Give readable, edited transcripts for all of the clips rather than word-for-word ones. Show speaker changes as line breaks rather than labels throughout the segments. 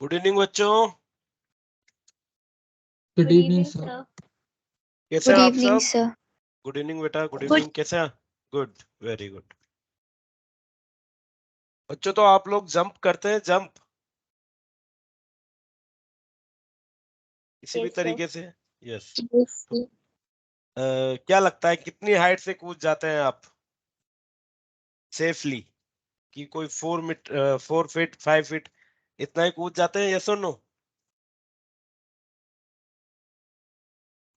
Good evening बच्चों,
good evening sir.
कैसे हैं
गुड
आप
इवनिंग
सब?
सर।
गुड इवनिंग बेटा, गुड
गुड।
इवनिंग। कैसे हैं? Good, very good. बच्चों, तो आप लोग जंप करते हैं? जंप किसी भी
यस सर।
तरीके से? यस।
यस
तो क्या लगता है कितनी हाइट से कूद जाते हैं आप सेफली? कि कोई 4 फीट 5 फीट इतना ही कूद जाते हैं? यस और नो?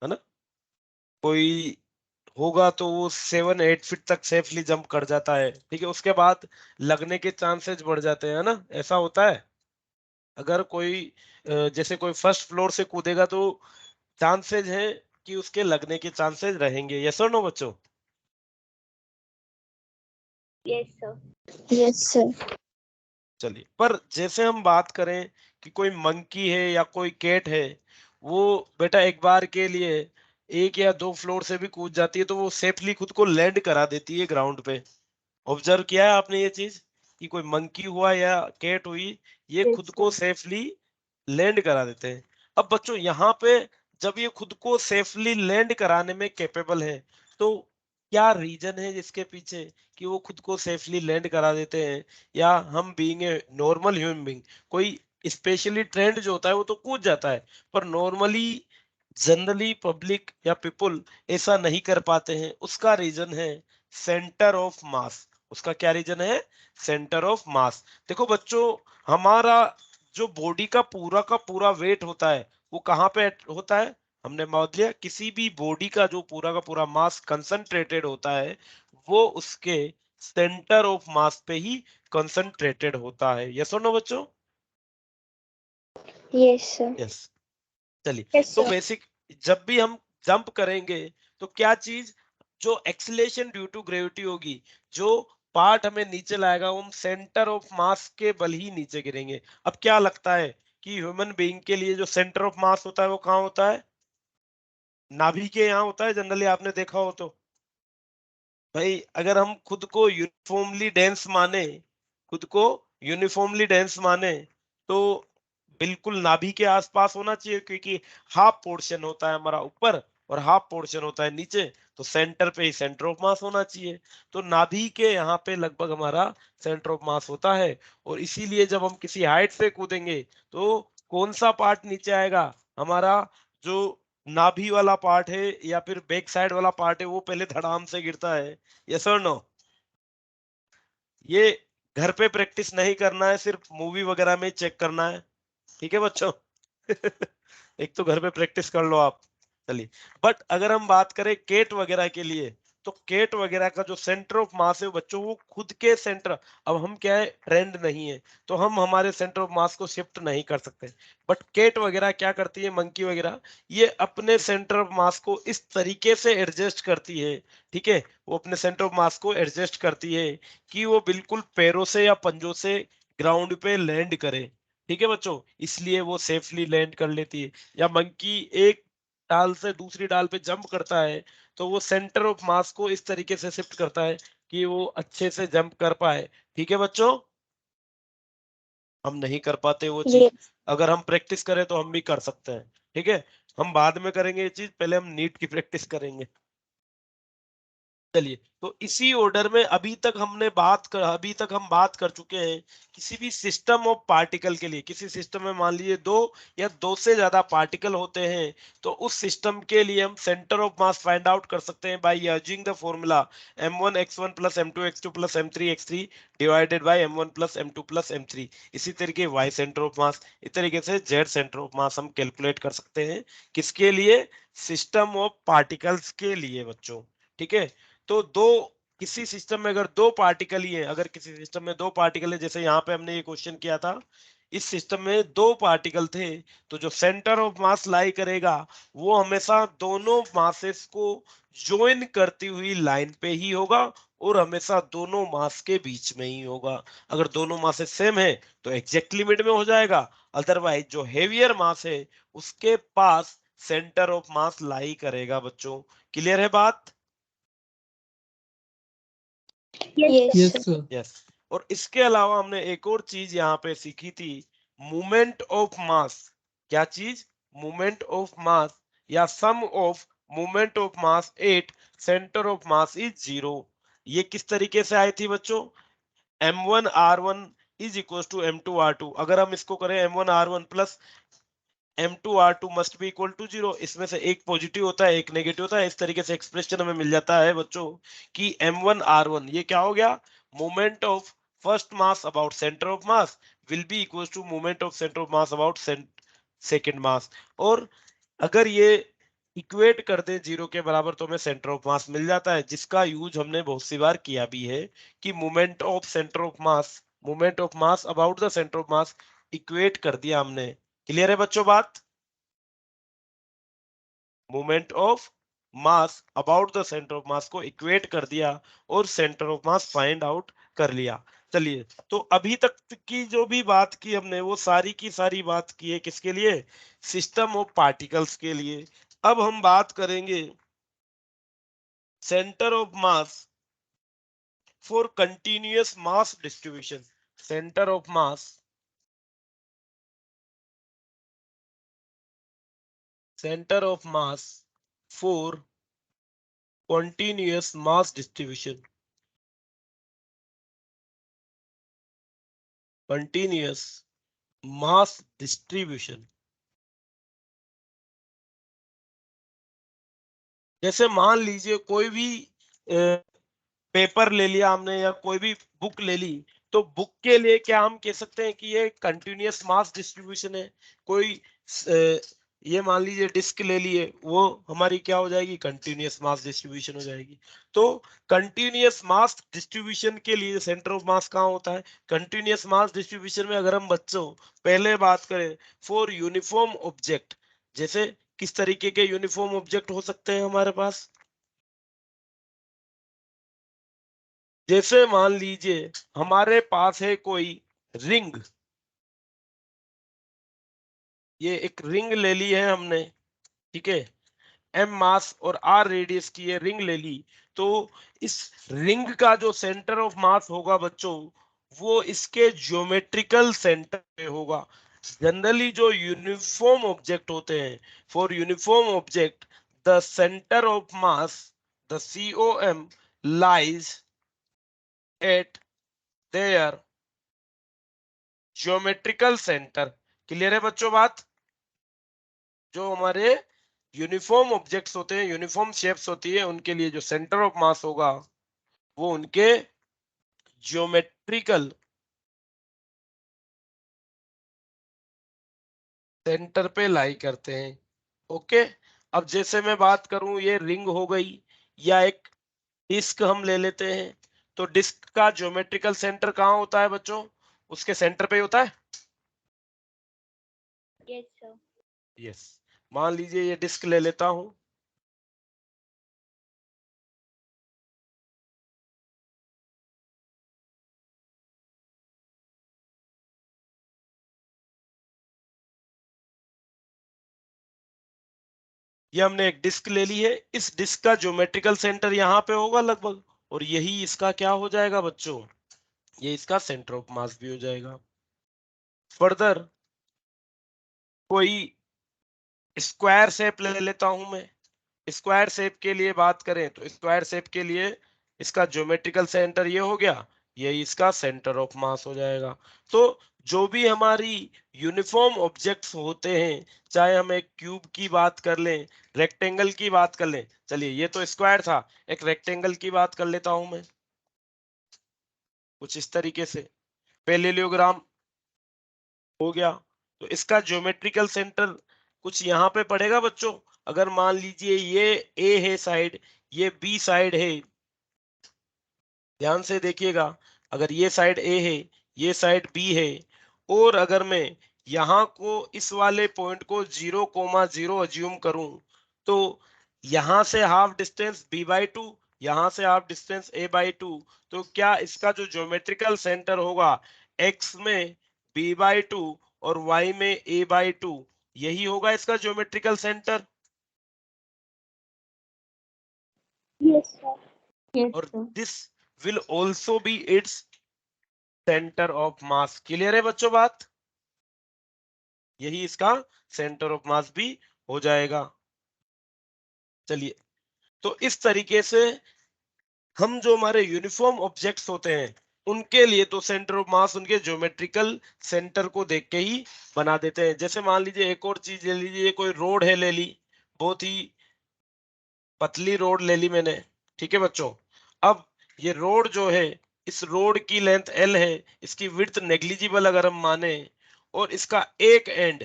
है ना? कोई होगा तो वो 7-8 फीट तक सेफली जंप कर जाता है, ठीक है। उसके बाद लगने के चांसेस बढ़ जाते हैं, है ना? ऐसा होता है। अगर कोई जैसे कोई फर्स्ट फ्लोर से कूदेगा तो चांसेस है कि उसके लगने के चांसेस रहेंगे। यस और नो बच्चों?
Yes sir. Yes sir.
चलिए, पर जैसे हम बात करें कि कोई मंकी है या कोई कैट है, वो बेटा एक बार के लिए 1 या 2 फ्लोर से भी कूद जाती है तो वो सेफली खुद को लैंड करा देती है ग्राउंड पे। ऑब्जर्व किया है आपने ये चीज कि कोई मंकी हुआ या कैट हुई, ये खुद
यस
को
सर।
सेफली लैंड करा देते हैं। अब बच्चों यहाँ पे जब ये खुद को सेफली लैंड कराने में कैपेबल है, तो क्या रीजन है जिसके पीछे कि वो खुद को सेफली लैंड करा देते हैं? या हम being a normal human being, कोई स्पेशली ट्रेंड जो होता है वो तो कूद जाता है, पर नॉर्मली जनरली पब्लिक या पीपल ऐसा नहीं कर पाते हैं। उसका रीजन है सेंटर ऑफ मास। उसका क्या रीजन है? सेंटर ऑफ मास। देखो बच्चों, हमारा जो बॉडी का पूरा वेट होता है वो कहाँ पे होता है? हमने मान लिया किसी भी बॉडी का पूरा मास कंसंट्रेटेड होता है, वो उसके सेंटर ऑफ मास पे ही कंसंट्रेटेड होता है। यस और नो बच्चों?
Yes sir.
यस। चलिए,
यस
तो
सर।
बेसिक जब भी हम जंप करेंगे तो क्या चीज, जो एक्सीलरेशन ड्यू टू ग्रेविटी होगी, जो पार्ट हमें नीचे लाएगा, वो हम सेंटर ऑफ मास के बल ही नीचे गिरेंगे। अब क्या लगता है कि ह्यूमन बीइंग के लिए जो सेंटर ऑफ मास होता है वो कहाँ होता है? नाभि के यहाँ होता है, जनरली आपने देखा हो तो। भाई अगर हम खुद को यूनिफॉर्मली डेंस माने, खुद को यूनिफॉर्मली डेंस माने, तो बिल्कुल नाभि के आसपास होना चाहिए, क्योंकि हाफ पोर्शन होता है हमारा ऊपर और हाफ पोर्शन होता है नीचे, तो सेंटर पे ही सेंटर ऑफ मास होना चाहिए। तो नाभि के यहाँ पे लगभग हमारा सेंटर ऑफ मास होता है। और इसीलिए जब हम किसी हाइट से कूदेंगे तो कौन सा पार्ट नीचे आएगा? हमारा जो नाभि वाला पार्ट है या फिर बैक साइड वाला पार्ट है, वो पहले धड़ाम से गिरता है। यस और नो? ये घर पे प्रैक्टिस नहीं करना है, सिर्फ मूवी वगैरह में चेक करना है, ठीक है बच्चों? एक तो घर पे प्रैक्टिस कर लो आप। चलिए, बट अगर हम बात करें केट वगैरह के लिए, तो केट वगैरह का जो सेंटर ऑफ मास है बच्चों, वो खुद के सेंटर, अब हम क्या है, ट्रेंड नहीं है तो हम हमारे सेंटर ऑफ मास को शिफ्ट नहीं कर सकते। बट केट वगैरह क्या करती है, मंकी वगैरह, ये अपने सेंटर ऑफ मास को इस तरीके से एडजस्ट करती है, ठीक है, वो अपने सेंटर ऑफ मास को एडजस्ट करती है कि वो बिल्कुल पैरों से या पंजों से ग्राउंड पे लैंड करे, ठीक है बच्चों। इसलिए वो सेफली लैंड कर लेती है। या मंकी एक डाल से दूसरी डाल पे जंप करता है तो वो सेंटर ऑफ मास को इस तरीके से शिफ्ट करता है कि वो अच्छे से जंप कर पाए, ठीक है बच्चों। हम नहीं कर पाते वो चीज,
यस।
अगर हम प्रैक्टिस करें तो हम भी कर सकते हैं, ठीक है। हम बाद में करेंगे ये चीज, पहले हम नीट की प्रैक्टिस करेंगे। चलिए, तो इसी ऑर्डर में अभी तक हम बात कर चुके हैं किसी भी सिस्टम ऑफ पार्टिकल के लिए। किसी सिस्टम में मान लीजिए दो या दो से ज्यादा पार्टिकल होते हैं, तो उस सिस्टम के लिए हम centre of mass find out कर सकते हैं by using the formula m1x1 plus m2x2 plus m3x3 divided by m1 plus m2 plus m3। इसी तरीके y सेंटर ऑफ मास, इस तरीके से z सेंटर ऑफ मास हम कैलकुलेट कर सकते हैं। किसके लिए? सिस्टम ऑफ पार्टिकल्स के लिए बच्चों, ठीक है। तो दो, किसी सिस्टम में अगर दो पार्टिकल ही है, अगर किसी सिस्टम में दो पार्टिकल है, जैसे यहाँ पे हमने ये क्वेश्चन किया था, इस सिस्टम में दो पार्टिकल थे, तो जो सेंटर ऑफ मास लाई करेगा वो हमेशा दोनों मासेस को ज्वाइन करती हुई लाइन पे ही होगा और हमेशा दोनों मास के बीच में ही होगा। अगर दोनों मासेस सेम है तो एग्जैक्ट लिमिट में हो जाएगा, अदरवाइज जो हेवियर मास है उसके पास सेंटर ऑफ मास लाई करेगा बच्चों। क्लियर है बात?
Yes
yes
sir.
Sir.
Yes. और इसके अलावा हमने एक और चीज यहाँ पे सीखी थी, मोमेंट ऑफ मास, क्या चीज, मोमेंट ऑफ मास या sum of moment of mass at centre of mass is 0। ये किस तरीके से आई थी बच्चों, m1r1 is equal to m2r2। अगर हम इसको करें m1r1 plus m2r2 must be equal to 0, इसमें से एक पॉजिटिव होता है एक नेगेटिव होता है, इस तरीके से एक्सप्रेशन हमें मिल जाता है बच्चों कि m1r1 ये क्या हो गया, moment of first mass about centre of mass will be equal to moment of centre of mass about second mass. और अगर ये इक्वेट कर दे जीरो के बराबर तो हमें सेंटर ऑफ मास मिल जाता है, जिसका यूज हमने बहुत सी बार किया भी है कि moment of centre of mass, moment of mass about the centre of mass equate कर दिया हमने। क्लियर है बच्चों बात, moment of mass about the centre of मास को इक्वेट कर दिया और centre of mass find out कर लिया। चलिए, तो अभी तक की जो भी बात की हमने वो सारी की सारी बात की है किसके लिए, सिस्टम ऑफ पार्टिकल्स के लिए। अब हम बात करेंगे centre of mass for continuous mass distribution. Centre of mass, centre of mass for continuous mass distribution, continuous mass distribution। जैसे मान लीजिए कोई भी पेपर ले लिया हमने या कोई भी बुक ले ली, तो बुक के लिए क्या हम कह सकते हैं कि ये कंटिन्यूअस मास डिस्ट्रीब्यूशन है। कोई ये मान लीजिए डिस्क ले लिए, वो हमारी क्या हो जाएगी, कंटिन्यूअस मास डिस्ट्रीब्यूशन हो जाएगी। तो कंटिन्यूअस मास डिस्ट्रीब्यूशन के लिए सेंटर ऑफ मास कहाँ होता है, कंटिन्यूअस मास डिस्ट्रीब्यूशन में अगर हम बच्चों पहले बात करें फॉर यूनिफॉर्म ऑब्जेक्ट, जैसे किस तरीके के यूनिफॉर्म ऑब्जेक्ट हो सकते हैं हमारे पास, जैसे मान लीजिए हमारे पास है कोई रिंग, ये एक रिंग ले ली है हमने, ठीक है, एम मास और आर रेडियस की ये रिंग ले ली। तो इस रिंग का जो सेंटर ऑफ मास होगा बच्चों, वो इसके ज्योमेट्रिकल सेंटर पे होगा। जनरली जो यूनिफॉर्म ऑब्जेक्ट होते हैं, for uniform object the centre of mass, the COM lies at there geometrical centre. Clear है बच्चों बात, जो हमारे यूनिफॉर्म ऑब्जेक्ट्स होते हैं, यूनिफॉर्म शेप्स होती है, उनके लिए जो सेंटर ऑफ मास होगा वो उनके ज्योमेट्रिकल सेंटर पे लाई करते हैं। ओके, अब जैसे मैं बात करूं ये रिंग हो गई, या एक डिस्क हम ले लेते हैं, तो डिस्क का ज्योमेट्रिकल सेंटर कहाँ होता है बच्चों, उसके सेंटर पे होता है।
Yes, sir.
यस, मान लीजिए ये डिस्क ले लेता हूं, ये हमने एक डिस्क ले ली है, इस डिस्क का ज्योमेट्रिकल सेंटर यहाँ पे होगा लगभग, और यही इसका क्या हो जाएगा बच्चों, ये इसका सेंटर ऑफ मास भी हो जाएगा। फर्दर कोई स्क्वायर शेप ले लेता हूं मैं, स्क्वायर शेप के लिए बात करें तो स्क्वायर शेप के लिए इसका ज्योमेट्रिकल सेंटर ये हो गया, ये इसका सेंटर ऑफ मास हो जाएगा। तो जो भी हमारी यूनिफॉर्म ऑब्जेक्ट्स होते हैं, चाहे हम एक क्यूब की बात कर लें, रेक्टेंगल की बात कर लें, चलिए ये तो स्क्वायर था, एक रेक्टेंगल की बात कर लेता हूं मैं, कुछ इस तरीके से पैरेललोग्राम हो गया। तो इसका ज्योमेट्रिकल सेंटर कुछ यहाँ पे पड़ेगा बच्चों। अगर मान लीजिए ये ए है साइड, ये बी साइड है, ध्यान से देखिएगा, अगर ये साइड ए है, ये साइड बी है, और अगर मैं यहाँ को इस वाले पॉइंट को 0,0 अज्यूम करूं, तो यहाँ से हाफ डिस्टेंस b/2, यहाँ से हाफ डिस्टेंस a/2, तो क्या इसका जो ज्योमेट्रिकल सेंटर होगा x में b/2 और y में a/2, यही होगा इसका geometrical centre.
Yes, sir. Yes,
और
sir.
This will also be its centre of mass. Clear है बच्चों बात, यही इसका सेंटर ऑफ मास भी हो जाएगा। चलिए, तो इस तरीके से हम जो हमारे यूनिफॉर्म ऑब्जेक्ट्स होते हैं उनके लिए तो सेंटर ऑफ मास उनके ज्योमेट्रिकल सेंटर को देख के ही बना देते हैं। जैसे मान लीजिए एक और चीज ले लीजिए, कोई रोड है ले ली, बहुत ही पतली रोड ले ली मैंने, ठीक है बच्चों। अब ये रोड जो है, इस रोड की लेंथ L है, इसकी विड्थ नेग्लिजिबल अगर हम माने, और इसका एक एंड,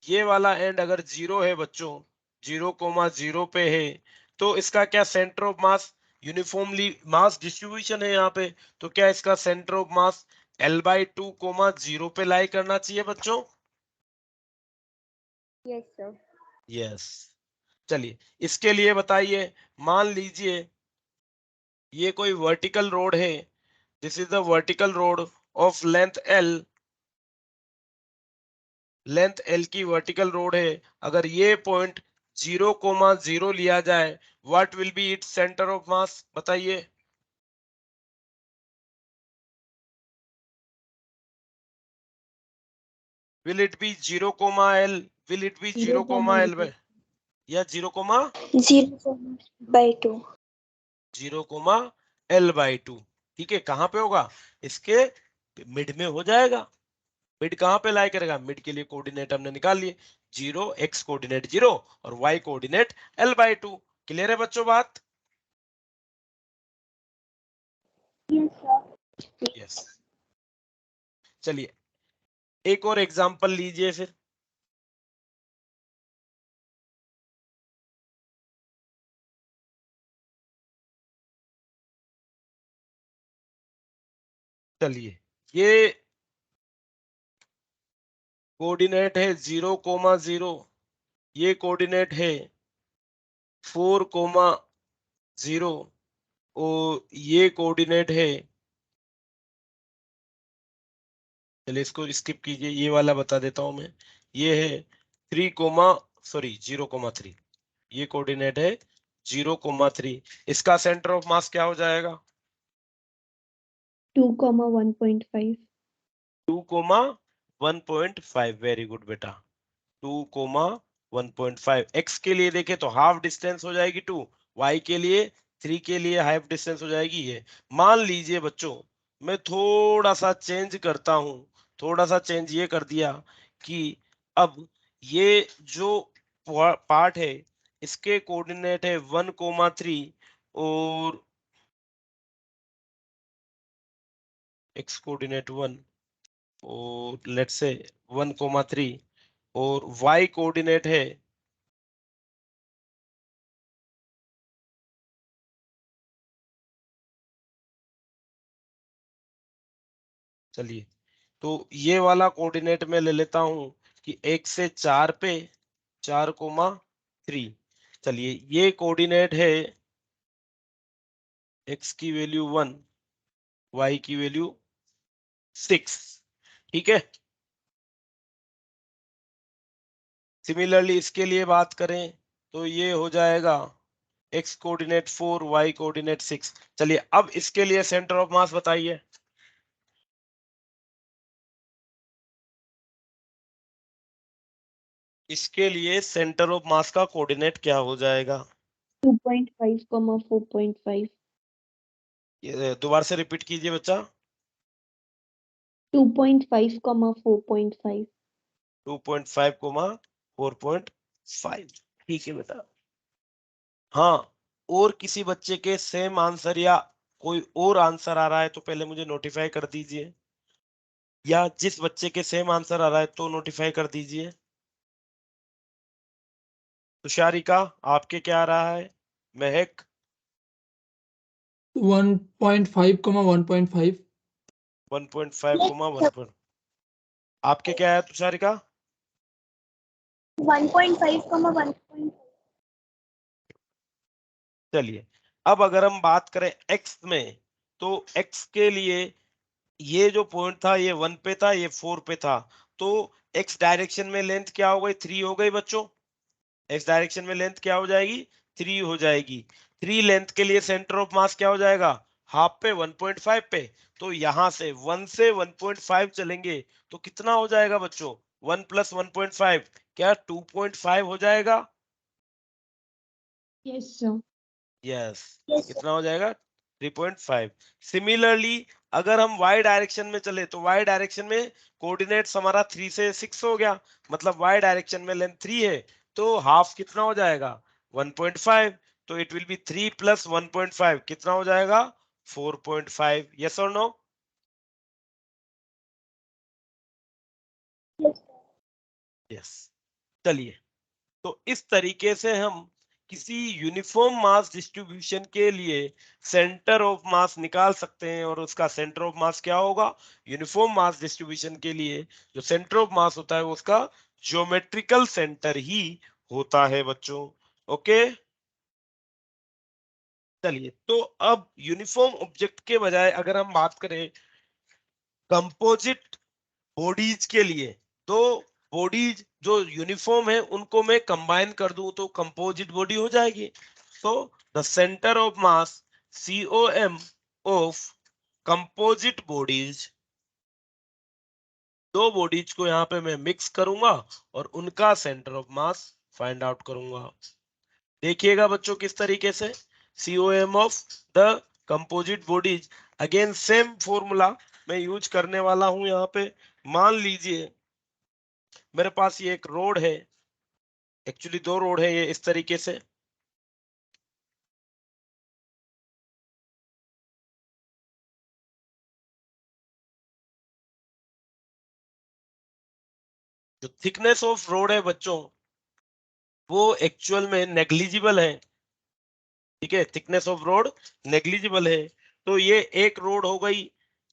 ये वाला एंड अगर 0 है बच्चों, 0,0 पे है, तो इसका क्या centre of mass, uniformly mass distribution है यहाँ पे, तो क्या इसका सेंटर ऑफ मास L/2, 0 पे लाई करना चाहिए बच्चों?
Yes, sir.
यस। चलिए, इसके लिए बताइए, मान लीजिए ये कोई वर्टिकल रोड है, this is the vertical rod of length L की वर्टिकल रोड है। अगर ये पॉइंट 0,0 लिया जाए, what will be its centre of mass, बताइए। Will it be 0,L, will it be 0,L या
0,0/2.
0,L/2? ठीक है, कहां पे होगा? इसके मिड में हो जाएगा। मिड कहां पे लाई करेगा? मिड के लिए कोऑर्डिनेट हमने निकाल लिए, 0, x कोऑर्डिनेट 0 और y कोऑर्डिनेट L/2। क्लियर है बच्चों बात?
Yes, sir.
यस। चलिए, एक और एग्जांपल लीजिए फिर। चलिए, ये कोऑर्डिनेट है 0,0, ये कोऑर्डिनेट है 4,0 और ये कोऑर्डिनेट है, चलिए इसको स्किप कीजिए, ये वाला बता देता हूं मैं। ये है 0,3, ये कोऑर्डिनेट है 0,3। इसका सेंटर ऑफ मास क्या हो जाएगा?
2,1.5.
2,1.5। वेरी गुड बेटा, 2,1.5। एक्स के लिए देखें तो हाफ डिस्टेंस हो जाएगी 2, वाई के लिए 3 के लिए हाफ डिस्टेंस हो जाएगी ये। मान लीजिए बच्चों, मैं थोड़ा सा चेंज करता हूं, थोड़ा सा चेंज ये कर दिया कि अब ये जो पार्ट है इसके कोऑर्डिनेट है 1,3 और एक्स कोऑर्डिनेट 1 और लेट्स से 1,3 और वाई कोऑर्डिनेट है, चलिए तो ये वाला कोऑर्डिनेट में ले लेता हूं कि 1 से 4 पे 4,3। चलिए, ये कोऑर्डिनेट है x की वैल्यू 1, y की वैल्यू 6, ठीक है। सिमिलरली इसके लिए बात करें तो ये हो जाएगा x कोऑर्डिनेट 4, y कोऑर्डिनेट 6। चलिए, अब इसके लिए सेंटर ऑफ मास बताइए। इसके लिए सेंटर ऑफ मास का कोऑर्डिनेट क्या हो जाएगा?
2.5, 4.5.
ये दोबारा से रिपीट कीजिए बच्चा।
2.5, 4.5.
2.5, 4.5, ठीक है बेटा। हाँ, और किसी बच्चे के सेम आंसर या कोई और आंसर आ रहा है तो पहले मुझे नोटिफाई कर दीजिए, या जिस बच्चे के सेम आंसर आ रहा है तो नोटिफाई कर दीजिए। तुषारिका, आपके क्या आ रहा है? महक?
1.5, 1.5.
1.5, 1. आपके क्या है तुषारिका?
1.5, 1.5.
चलिए, अब अगर हम बात करें x में, तो x के लिए ये जो पॉइंट था ये 1 पे था, ये 4 पे था, तो x डायरेक्शन में लेंथ क्या हो गई? 3 हो गई बच्चों। x डायरेक्शन में लेंथ क्या हो जाएगी? 3 हो जाएगी। 3 लेंथ के लिए सेंटर ऑफ मास क्या हो जाएगा? हाफ पे 1.5 पे। तो यहां से 1 से 1.5 चलेंगे तो कितना हो जाएगा बच्चों? 1 प्लस 1.5 क्या 2.5 हो जाएगा?
Yes, sir.
Yes
Yes, sir.
कितना हो जाएगा 3.5। सिमिलरली अगर हम y डायरेक्शन में चले तो y डायरेक्शन में कोऑर्डिनेट्स हमारा 3 से 6 हो गया, मतलब y डायरेक्शन में लेंथ 3 है, तो हाफ कितना हो जाएगा 1.5। तो इट विल बी 3 प्लस 1.5 कितना हो जाएगा 4.5। यस और नो?
Yes, sir.
यस। चलिए, तो इस तरीके से हम किसी यूनिफॉर्म मास डिस्ट्रीब्यूशन के लिए सेंटर ऑफ मास निकाल सकते हैं, और उसका सेंटर ऑफ मास क्या होगा? यूनिफॉर्म मास डिस्ट्रीब्यूशन के लिए जो सेंटर ऑफ मास होता है वो उसका ज्योमेट्रिकल सेंटर ही होता है बच्चों। ओके, चलिए, तो अब यूनिफॉर्म ऑब्जेक्ट के बजाय अगर हम बात करें कंपोजिट बॉडीज के लिए, तो बॉडीज जो यूनिफॉर्म है उनको मैं कंबाइन कर दूं तो कंपोजिट बॉडी हो जाएगी। तो the centre of mass COM of composite bodies, दो बॉडीज को यहाँ पे मैं मिक्स करूंगा और उनका centre of mass find out करूंगा। देखिएगा बच्चों किस तरीके से COM of the composite bodies, again same formula मैं यूज करने वाला हूं यहाँ पे। मान लीजिए मेरे पास ये एक रोड है, एक्चुअली दो रोड है ये इस तरीके से, जो थिकनेस ऑफ रोड है बच्चों वो एक्चुअल में नेग्लिजिबल है। ठीक है, थिकनेस ऑफ रोड नेग्लिजिबल है। तो ये एक रोड हो गई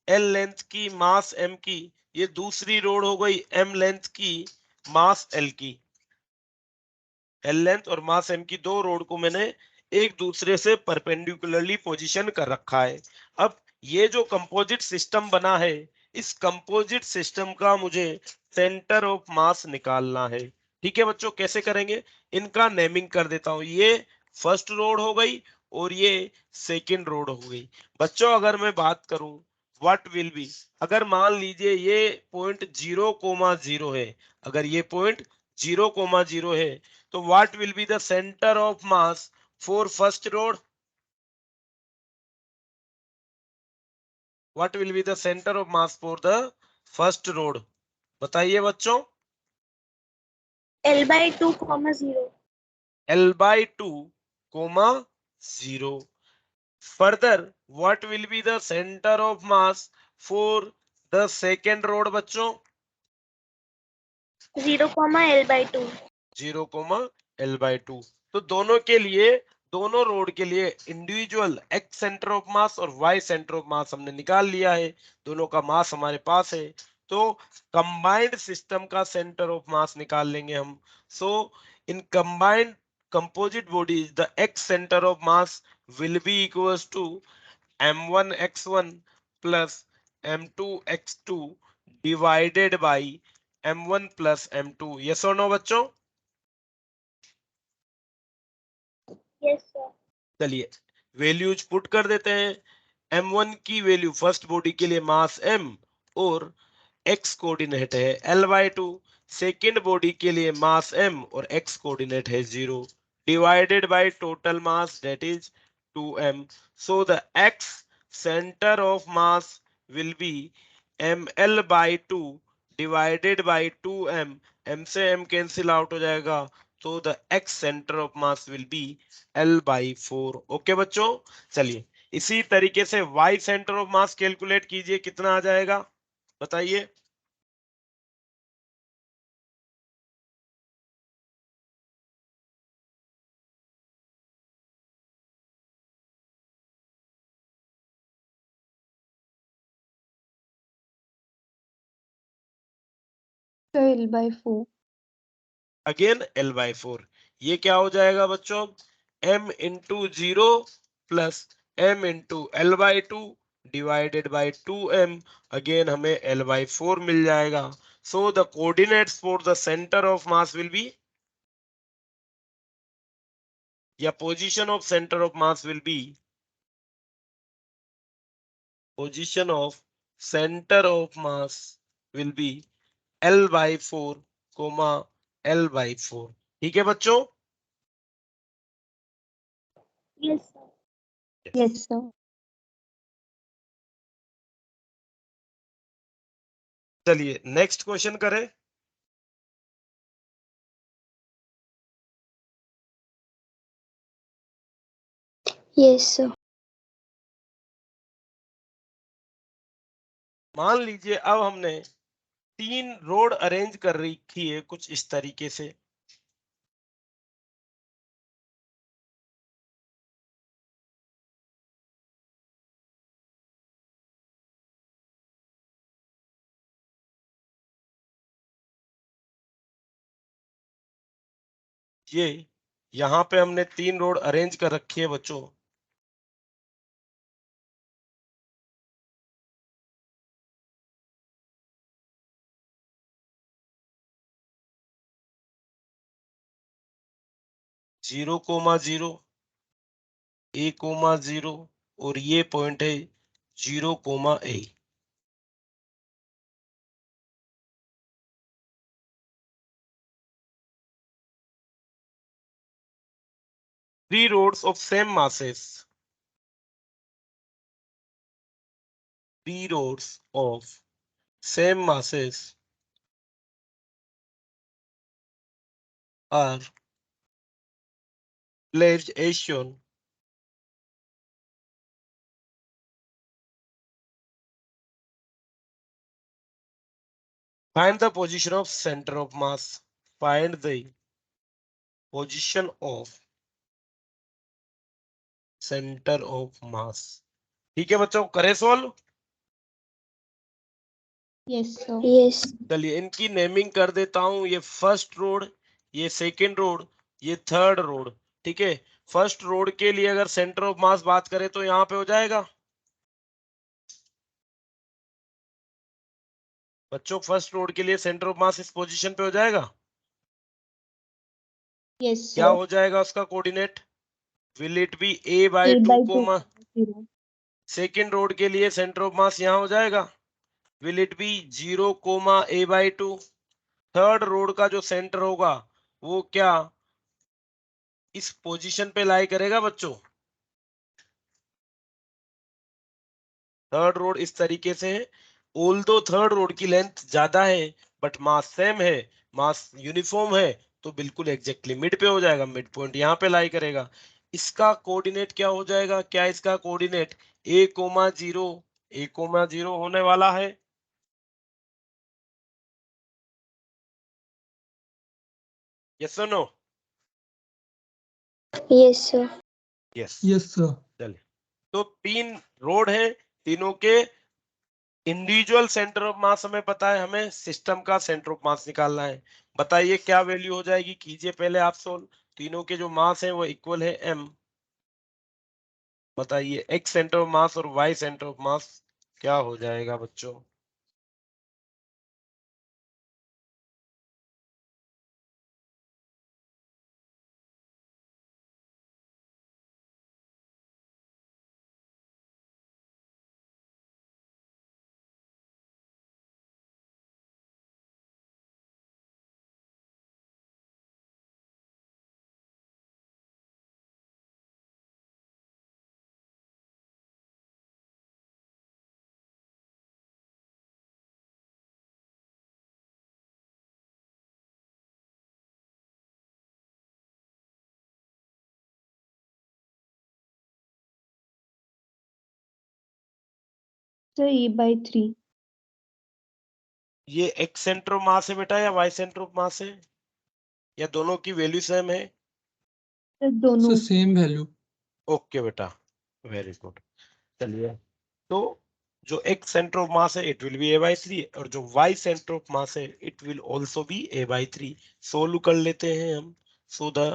L लेंथ की, मास M की, ये दूसरी रोड हो गई M लेंथ की, मास L की। L लेंथ और मास M की दो रोड को मैंने एक दूसरे से परपेंडिकुलरली पोजीशन कर रखा है। अब ये जो कंपोजिट सिस्टम बना है, इस कंपोजिट सिस्टम का मुझे सेंटर ऑफ मास निकालना है। ठीक है बच्चों, कैसे करेंगे? इनका नेमिंग कर देता हूं। ये फर्स्ट रोड हो गई और ये सेकंड रोड हो गई। बच्चों अगर मैं बात करूं व्हाट विल बी, अगर मान लीजिए ये पॉइंट 0,0 है, अगर ये पॉइंट 0,0 है, तो what will be the center of mass for first road? What will be the center of mass for the first road? बताइए बच्चों।
L/2, 0.
L/2, 0. Further, what will be the center of mass for the second road बच्चों?
0, L/2.
0,L/2। तो दोनों के लिए, दोनों road के लिए इंडिविजुअल X सेंटर ऑफ मास और Y सेंटर ऑफ मास हमने निकाल लिया है। दोनों का मास हमारे पास है, तो कंबाइंड सिस्टम का सेंटर ऑफ मास निकाल लेंगे हम। So in combined composite bodies the X centre of mass will be equals to M1x1 plus M2x2 divided by M1 plus M2। Yes और नो बच्चों?
Yes, sir.
चलिए values put कर देते हैं। M1 की वैल्यू फर्स्ट बॉडी के लिए मास M और x कोऑर्डिनेट है L/2, सेकेंड बॉडी के लिए मास M और x कोऑर्डिनेट है 0, divided by total mass that is 2m। So the x centre of mass will B ml/2 divided by 2m। m से m cancel out हो जाएगा, तो the x centre of mass will B L/4। Okay बच्चों, चलिए इसी तरीके से y centre of mass calculate कीजिए, कितना आ जाएगा बताइए।
So L/4.
अगेन L/4, ये क्या हो जाएगा बच्चों? m into 0 plus m into L/2 divided by 2m। Again हमें L/4 मिल जाएगा। So the coordinates for the centre of mass will be, या position of centre of mass will be, position of center of mass will be L/4 comma L/4। ठीक है बच्चों?
Yes, sir. Yes, sir.
चलिए next question करें।
Yes, sir.
मान लीजिए अब हमने 3 रोड अरेंज कर रखी है कुछ इस तरीके से। ये यहाँ पे हमने 3 रोड अरेंज कर रखी है बच्चों। Zero comma zero, A comma zero, और ये पॉइंट है 0 comma A. Three rods of same masses. Three rods of same masses are placed as shown. Find the position of center of mass. Find the position of center of mass. ठीक है बच्चों, करें solve.
Yes, sir. Yes.
चलिए इनकी naming कर देता हूं। ये फर्स्ट रोड, ये सेकंड रोड, ये थर्ड रोड। ठीक है, फर्स्ट रोड के लिए अगर सेंटर ऑफ मास बात करें तो यहाँ पे हो जाएगा बच्चों, फर्स्ट रोड के लिए सेंटर ऑफ मास इस पोजीशन पे हो जाएगा।
Yes,
क्या
sir.
हो जाएगा उसका coordinate? Will it be A/2
A/2
comma?
0.
Second rod के लिए सेंटर ऑफ मास यहाँ हो जाएगा, will it be 0 comma A/2। Third rod का जो सेंटर होगा वो क्या इस पोजीशन पे लाई करेगा बच्चों? थर्ड रोड इस तरीके से है। ऑल्दो थर्ड रोड की लेंथ ज्यादा है बट मास सेम है, मास यूनिफॉर्म है, तो बिल्कुल एग्जैक्टली मिड पे हो जाएगा, मिड पॉइंट यहाँ पे लाई करेगा। इसका कोऑर्डिनेट क्या हो जाएगा? क्या इसका कोऑर्डिनेट A,0 A,0 होने वाला है? यस और no?
Yes, sir.
Yes.
Yes, sir.
चलिए, तो 3 रोड है, तीनों के इंडिविजुअल सेंटर ऑफ मास हमें पता है, हमें सिस्टम का सेंटर ऑफ मास निकालना है। बताइए क्या वैल्यू हो जाएगी? कीजिए पहले आप सोल्व। तीनों के जो मास है वो इक्वल है m। बताइए x सेंटर ऑफ मास और y सेंटर ऑफ मास क्या हो जाएगा बच्चों?
So E/3.
ये x सेंटर ऑफ मास है बेटा या y सेंटर ऑफ मास है, या दोनों की वैल्यू सेम है?
So दोनों.
So same value.
ओके बेटा, वेरी गुड। चलिए, तो जो x सेंटर ऑफ मास है इट विल बी A/3, और जो y सेंटर ऑफ मास है it will also be A/3। Solve कर लेते हैं हम। सो the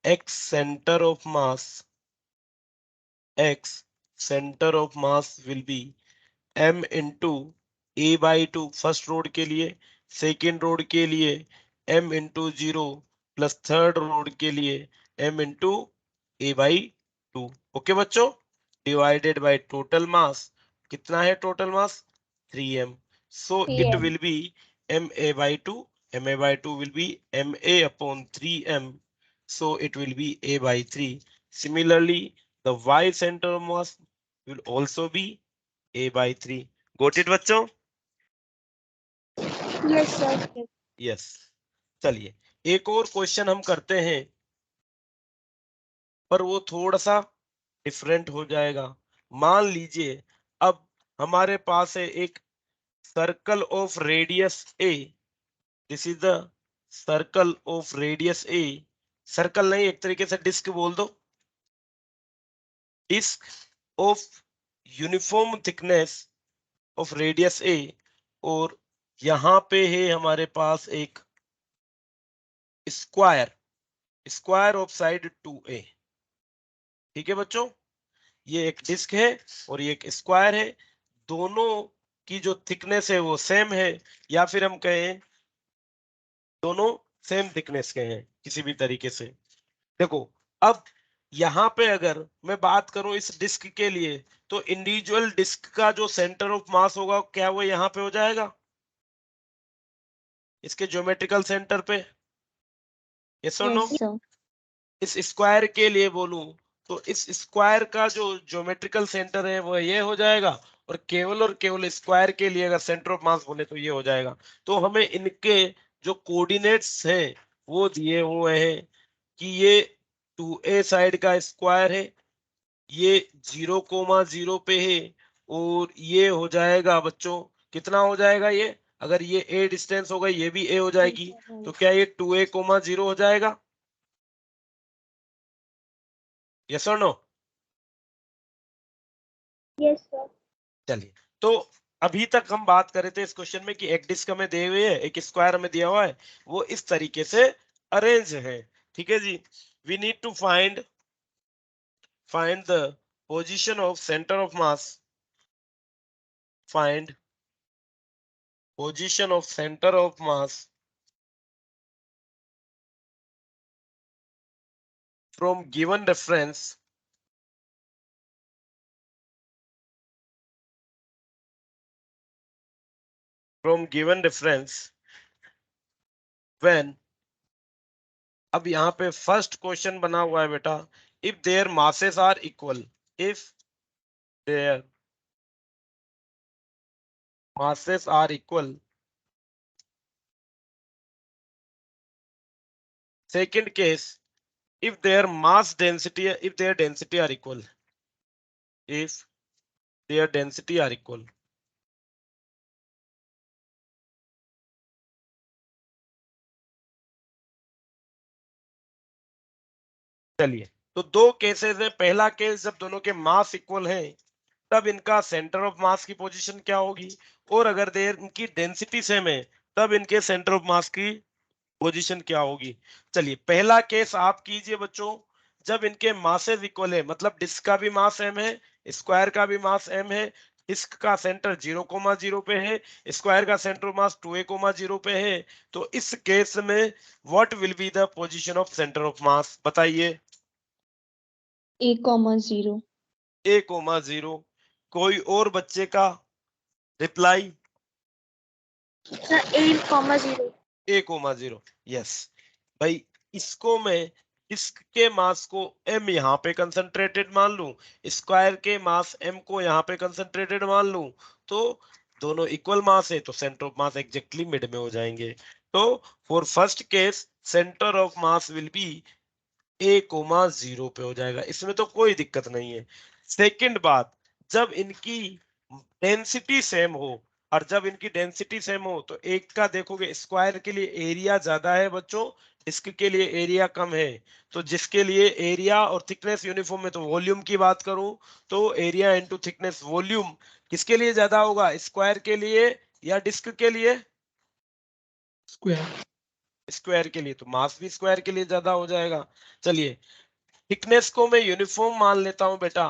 x centre of mass, x centre of mass will B m into A/2 first road के लिए, सेकेंड रोड के लिए m into 0, plus third road के लिए m इंटू A/2। ओके बच्चों, डिवाइडेड बाय टोटल मास। कितना है total mass? 3m। So it
M.
Will be ma by 2. Ma by 2 will be ma upon 3m, so it will be a by 3. Similarly, the y center of mass will also be a by 3. Got it बच्चों?
Yes, sir.
Yes. चलिए एक और question हम करते हैं, पर वो थोड़ा सा डिफरेंट हो जाएगा। मान लीजिए अब हमारे पास है एक circle of radius a. This is the circle of radius a. Circle नहीं, एक तरीके से डिस्क बोल दो। Disc of uniform thickness of radius a, और यहां पे है हमारे पास एक square, square of side 2a। ठीक है बच्चों, ये एक डिस्क है और ये एक स्क्वायर है। दोनों की जो थिकनेस है वो सेम है, या फिर हम कहें दोनों सेम थिकनेस के हैं किसी भी तरीके से। देखो अब यहाँ पे अगर मैं बात करूं इस डिस्क के लिए, तो इंडिविजुअल डिस्क का जो सेंटर ऑफ मास होगा क्या वो यहाँ पे हो जाएगा, इसके ज्योमेट्रिकल सेंटर पे? यस और नो?
Yes, sir.
इस स्क्वायर के लिए बोलूं तो इस स्क्वायर का जो ज्योमेट्रिकल सेंटर है वो ये हो जाएगा, और केवल स्क्वायर के लिए अगर सेंटर ऑफ मास बोले तो ये हो जाएगा। तो हमें इनके जो कोऑर्डिनेट्स हैं वो दिए हुए हैं कि ये 2a साइड का स्क्वायर है, ये 0,0 पे है, और ये हो जाएगा बच्चों, कितना हो जाएगा ये, अगर ये a डिस्टेंस होगा ये भी a हो जाएगी, तो क्या ये 2a,0 हो जाएगा? यस और नो?
Yes, sir.
चलिए, तो अभी तक हम बात कर रहे थे इस क्वेश्चन में कि एक डिस्क हमें दिए हुए है, एक स्क्वायर हमें दिया हुआ है, वो इस तरीके से अरेंज है। ठीक है जी। We need to find the position of centre of mass, find position of centre of mass from given reference when, अब यहाँ पे फर्स्ट क्वेश्चन बना हुआ है बेटा, if their masses are equal, if their masses are equal. Second case, if their density are equal, if their density are equal। चलिए, तो दो केसेस है। पहला केस जब दोनों के मास इक्वल हैं तब इनका सेंटर ऑफ मास की पोजीशन क्या होगी, और अगर देर इनकी डेंसिटी सेम है तब इनके सेंटर ऑफ मास की पोजीशन क्या होगी। चलिए पहला केस आप कीजिए बच्चों, जब इनके मासेस इक्वल है, मतलब डिस्क का भी मास m है, स्क्वायर का भी मास m है, डिस्क का सेंटर 0,0 पे है, स्क्वायर का सेंटर मास 2a,0 पे है, तो इस केस में what will be the position of centre of mass, बताइए?
A,0.
a,0। कोई और बच्चे का reply?
Sir, A,0.
a,0। Yes भाई, इसको मैं डिस्क के मास को m यहाँ पे कंसंट्रेटेड मान लूं, स्क्वायर के मास m को यहाँ पे कंसंट्रेटेड मान लूं, तो दोनों इक्वल मास है तो centre of mass exactly mid में हो जाएंगे। तो for first case centre of mass will B a,0 पे हो जाएगा, इसमें तो कोई दिक्कत नहीं है। सेकंड बात, जब इनकी डेंसिटी सेम हो, और जब इनकी डेंसिटी सेम हो तो एक का देखोगे स्क्वायर के लिए एरिया ज्यादा है बच्चों, डिस्क के लिए एरिया कम है, तो जिसके लिए एरिया और थिकनेस यूनिफॉर्म है, तो वॉल्यूम की बात करूं तो एरिया इनटू थिकनेस वॉल्यूम किसके लिए ज्यादा होगा, स्क्वायर के लिए या डिस्क के लिए?
स्क्वायर।
स्क्वायर के लिए, तो मास भी स्क्वायर के लिए ज्यादा हो जाएगा। चलिए थिकनेस को मैं यूनिफॉर्म मान लेता हूं बेटा,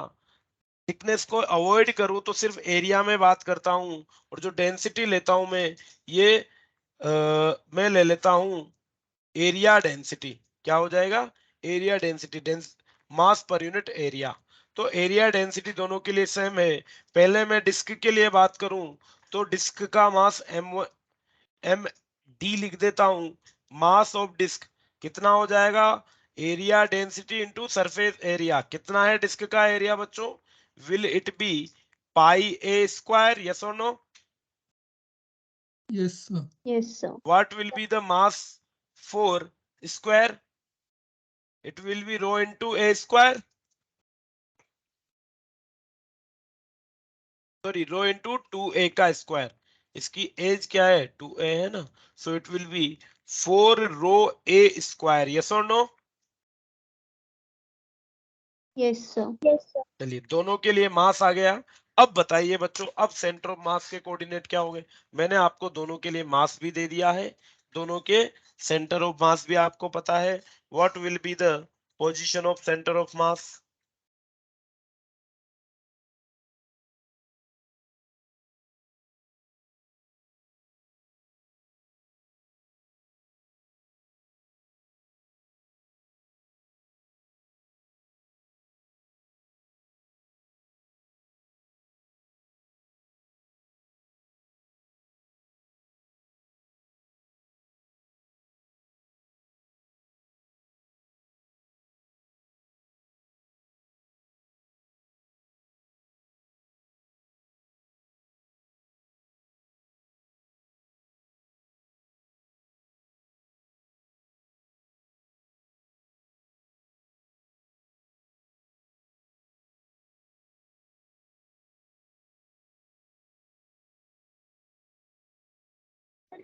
थिकनेस को अवॉइड करूं तो सिर्फ एरिया में बात करता हूं, और जो डेंसिटी लेता हूं मैं, ये मैं ले लेता हूं एरिया डेंसिटी। क्या हो जाएगा? एरिया डेंसिटी, मास पर यूनिट एरिया। तो एरिया डेंसिटी दोनों के लिए सेम है। पहले मैं डिस्क के लिए बात करूं तो डिस्क का मास m1, एम डी लिख देता हूं, मास ऑफ डिस्क कितना हो जाएगा, area density into surface area, कितना है डिस्क का एरिया बच्चों, will it be pi a square, yes और no,
Yes, sir.
Yes, sir.
What will be the mass for square, it will be rho into a square, sorry rho into 2a का square, इसकी as क्या है 2a है ना, so it will be 4 rho a square, yes और no.
Yes, sir. Yes, sir.
चलिए दोनों के लिए मास आ गया। अब बताइए बच्चों, अब सेंटर ऑफ मास के कोऑर्डिनेट क्या होंगे, मैंने आपको दोनों के लिए मास भी दे दिया है, दोनों के सेंटर ऑफ मास भी आपको पता है, what will be the position of centre of mass,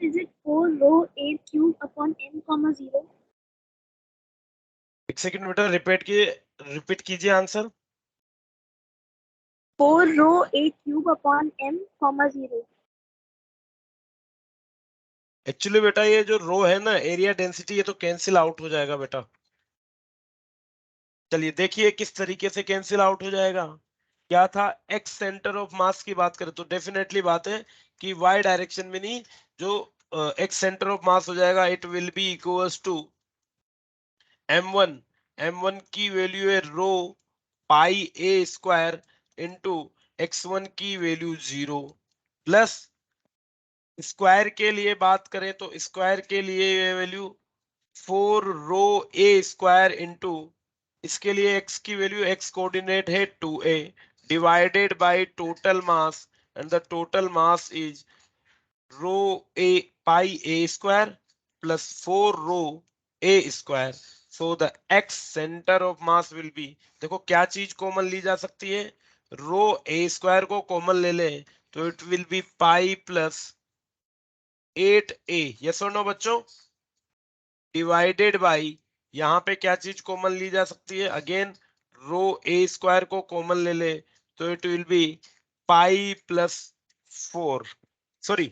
Is it 4 rho a cube upon m comma 0?
एक सेकंड बेटा रिपीट कीजिए answer.
4 rho a cube upon m comma 0.
Actually बेटा ये जो रो है ना, एरिया डेंसिटी, ये तो कैंसिल आउट हो जाएगा बेटा। चलिए देखिए किस तरीके से कैंसिल आउट हो जाएगा। क्या था, एक्स सेंटर ऑफ मास की बात करें तो डेफिनेटली बात है कि वाई डायरेक्शन में नहीं, जो एक्स सेंटर ऑफ मास हो जाएगा, it will be equals to m1, m1 की वैल्यू है रो पाई ए स्क्वायर इंटू x1 की वैल्यू 0, प्लस स्क्वायर के लिए बात करें तो स्क्वायर के लिए ये value 4 rho a square into, इसके लिए x की वैल्यू, x कोऑर्डिनेट है 2a divided by total mass, and the total mass is rho a pi a square plus 4 rho a square, so the x centre of mass will be, देखो क्या चीज common ली जा सकती है, रो a square को common ले ले तो it will B pi plus 8a, yes और नो बच्चों, डिवाइडेड बाई, यहाँ पे क्या चीज कॉमन ली जा सकती है, अगेन रो ए स्क्वायर को कॉमन ले ले तो it will B pi plus 4, sorry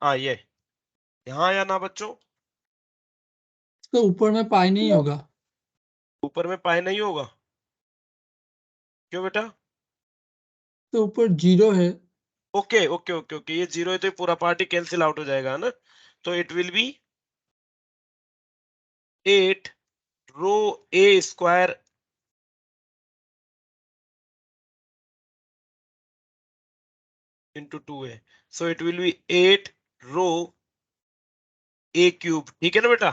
हाँ ये यहाँ या ना बच्चों,
तो ऊपर में पाई नहीं होगा।
ऊपर में पाई नहीं होगा, क्यों बेटा,
तो ऊपर 0 है।
ओके ओके ओके ओके, ये 0 है तो ये पूरा पार्टी कैंसिल आउट हो जाएगा ना, तो it will be 8 rho a square into 2a, so it will be 8 rho a cube, ठीक है ना बेटा,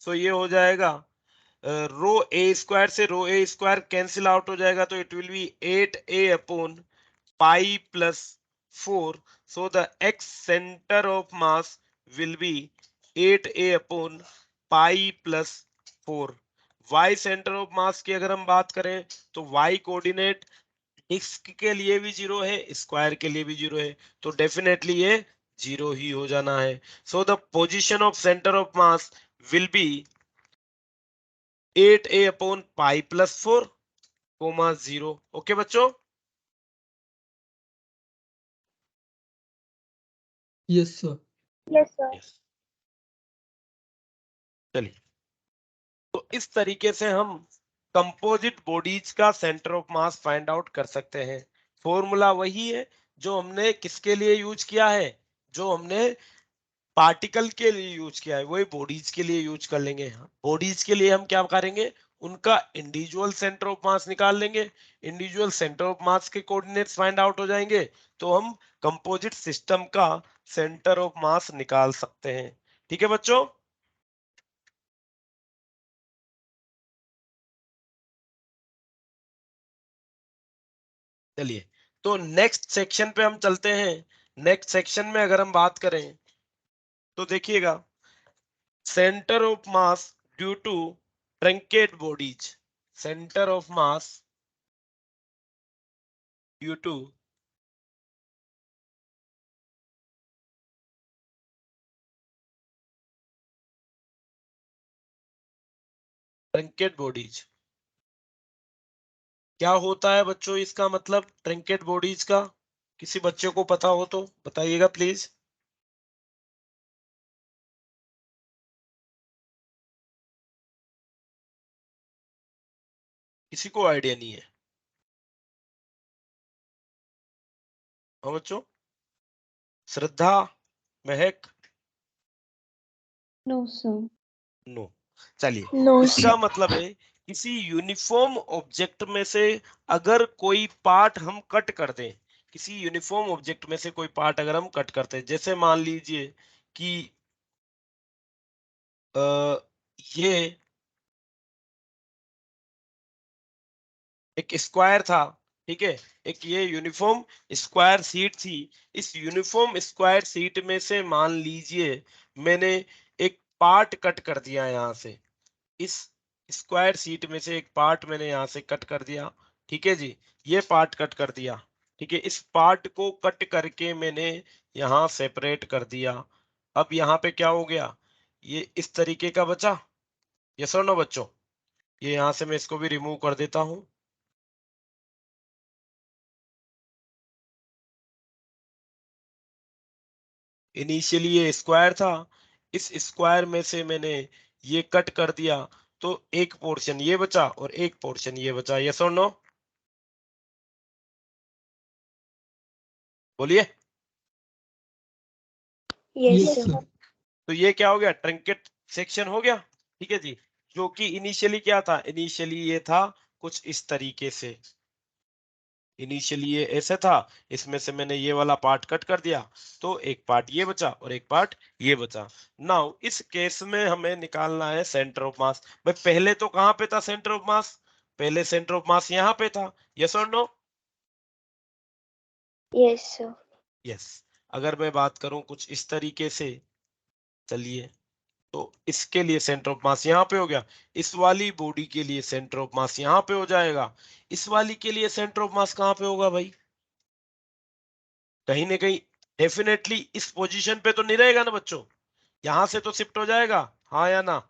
सो ये हो जाएगा रो ए स्क्वायर से rho a square cancel out हो जाएगा तो it will be 8a upon pi plus 4, so the x centre of mass will be 8a upon pi plus 4। Y centre of mass की अगर हम बात करें तो वाई कोऑर्डिनेट डिस्क के लिए भी 0 है, स्क्वायर के लिए भी 0 है, तो डेफिनेटली ये 0 ही हो जाना है, so the position of centre of mass will be 8a upon pi plus 4 comma 0, okay बच्चों।
Yes sir.
Yes, sir.
Yes. चलिए तो इस तरीके से हम कंपोजिट बॉडीज का centre of mass find out कर सकते हैं। फॉर्मूला वही है जो हमने किसके लिए यूज किया है, जो हमने पार्टिकल के लिए यूज किया है, वही बॉडीज के लिए यूज कर लेंगे। बॉडीज के लिए हम क्या करेंगे, उनका इंडिविजुअल सेंटर ऑफ मास निकाल लेंगे, इंडिविजुअल सेंटर ऑफ मास के कोऑर्डिनेट्स फाइंड आउट हो जाएंगे, तो हम कंपोजिट सिस्टम का सेंटर ऑफ मास निकाल सकते हैं। ठीक है बच्चों। चलिए, तो नेक्स्ट सेक्शन पे हम चलते हैं। नेक्स्ट सेक्शन में अगर हम बात करें तो देखिएगा, centre of mass due to truncate bodies, centre of mass due to truncate bodies. क्या होता है बच्चों इसका मतलब ट्रंकेट बॉडीज का? किसी बच्चे को पता हो तो बताइएगा प्लीज। किसी को आइडिया नहीं है? हाँ बच्चों, श्रद्धा, महक,
नो सर।
नो। चलिए,
No,
इसका मतलब है किसी यूनिफॉर्म ऑब्जेक्ट में से अगर कोई पार्ट हम कट कर दें, किसी यूनिफॉर्म ऑब्जेक्ट में से कोई पार्ट अगर हम कट करते हैं, जैसे मान लीजिए कि ये एक स्क्वायर था, ठीक है, एक ये यूनिफॉर्म स्क्वायर शीट थी। इस यूनिफॉर्म स्क्वायर शीट में से मान लीजिए मैंने एक पार्ट कट कर दिया यहाँ से, इस स्क्वायर शीट में से एक पार्ट मैंने यहाँ से कट कर दिया। ठीक है जी, ये पार्ट कट कर दिया। ठीक है, इस पार्ट को कट करके मैंने यहाँ सेपरेट कर दिया। अब यहाँ पे क्या हो गया, ये इस तरीके का बचा। यस और नो बच्चों? ये यहाँ से मैं इसको भी रिमूव कर देता हूँ। इनिशियली ये स्क्वायर था, इस स्क्वायर में से मैंने ये कट कर दिया, तो एक पोर्शन ये बचा और एक पोर्शन ये बचा। यस और नो? बोलिए।
yes,
yes
sir.
सर।
तो ये क्या हो गया, ट्रंकेट सेक्शन हो गया। ठीक है जी, जो कि इनिशियली क्या था, इनिशियली ये था कुछ इस तरीके से। इनिशियली ये ऐसे था, इसमें से मैंने ये वाला पार्ट कट कर दिया, तो एक पार्ट ये बचा और एक पार्ट ये बचा। नाउ इस केस में हमें निकालना है सेंटर ऑफ मास। भाई पहले तो कहां पे था सेंटर ऑफ मास? पहले सेंटर ऑफ मास यहाँ पे था। यस और नो?
Yes, sir.
यस। अगर मैं बात करूं कुछ इस तरीके से, चलिए, तो इसके लिए सेंटर ऑफ मास यहाँ पे हो गया, इस वाली बॉडी के लिए सेंटर ऑफ मास यहाँ पे हो जाएगा, इस वाली के लिए सेंटर ऑफ मास कहाँ पे होगा भाई? कहीं ना कहीं डेफिनेटली इस पोजीशन पे तो नहीं रहेगा ना बच्चों, यहां से तो शिफ्ट हो जाएगा, हाँ या ना?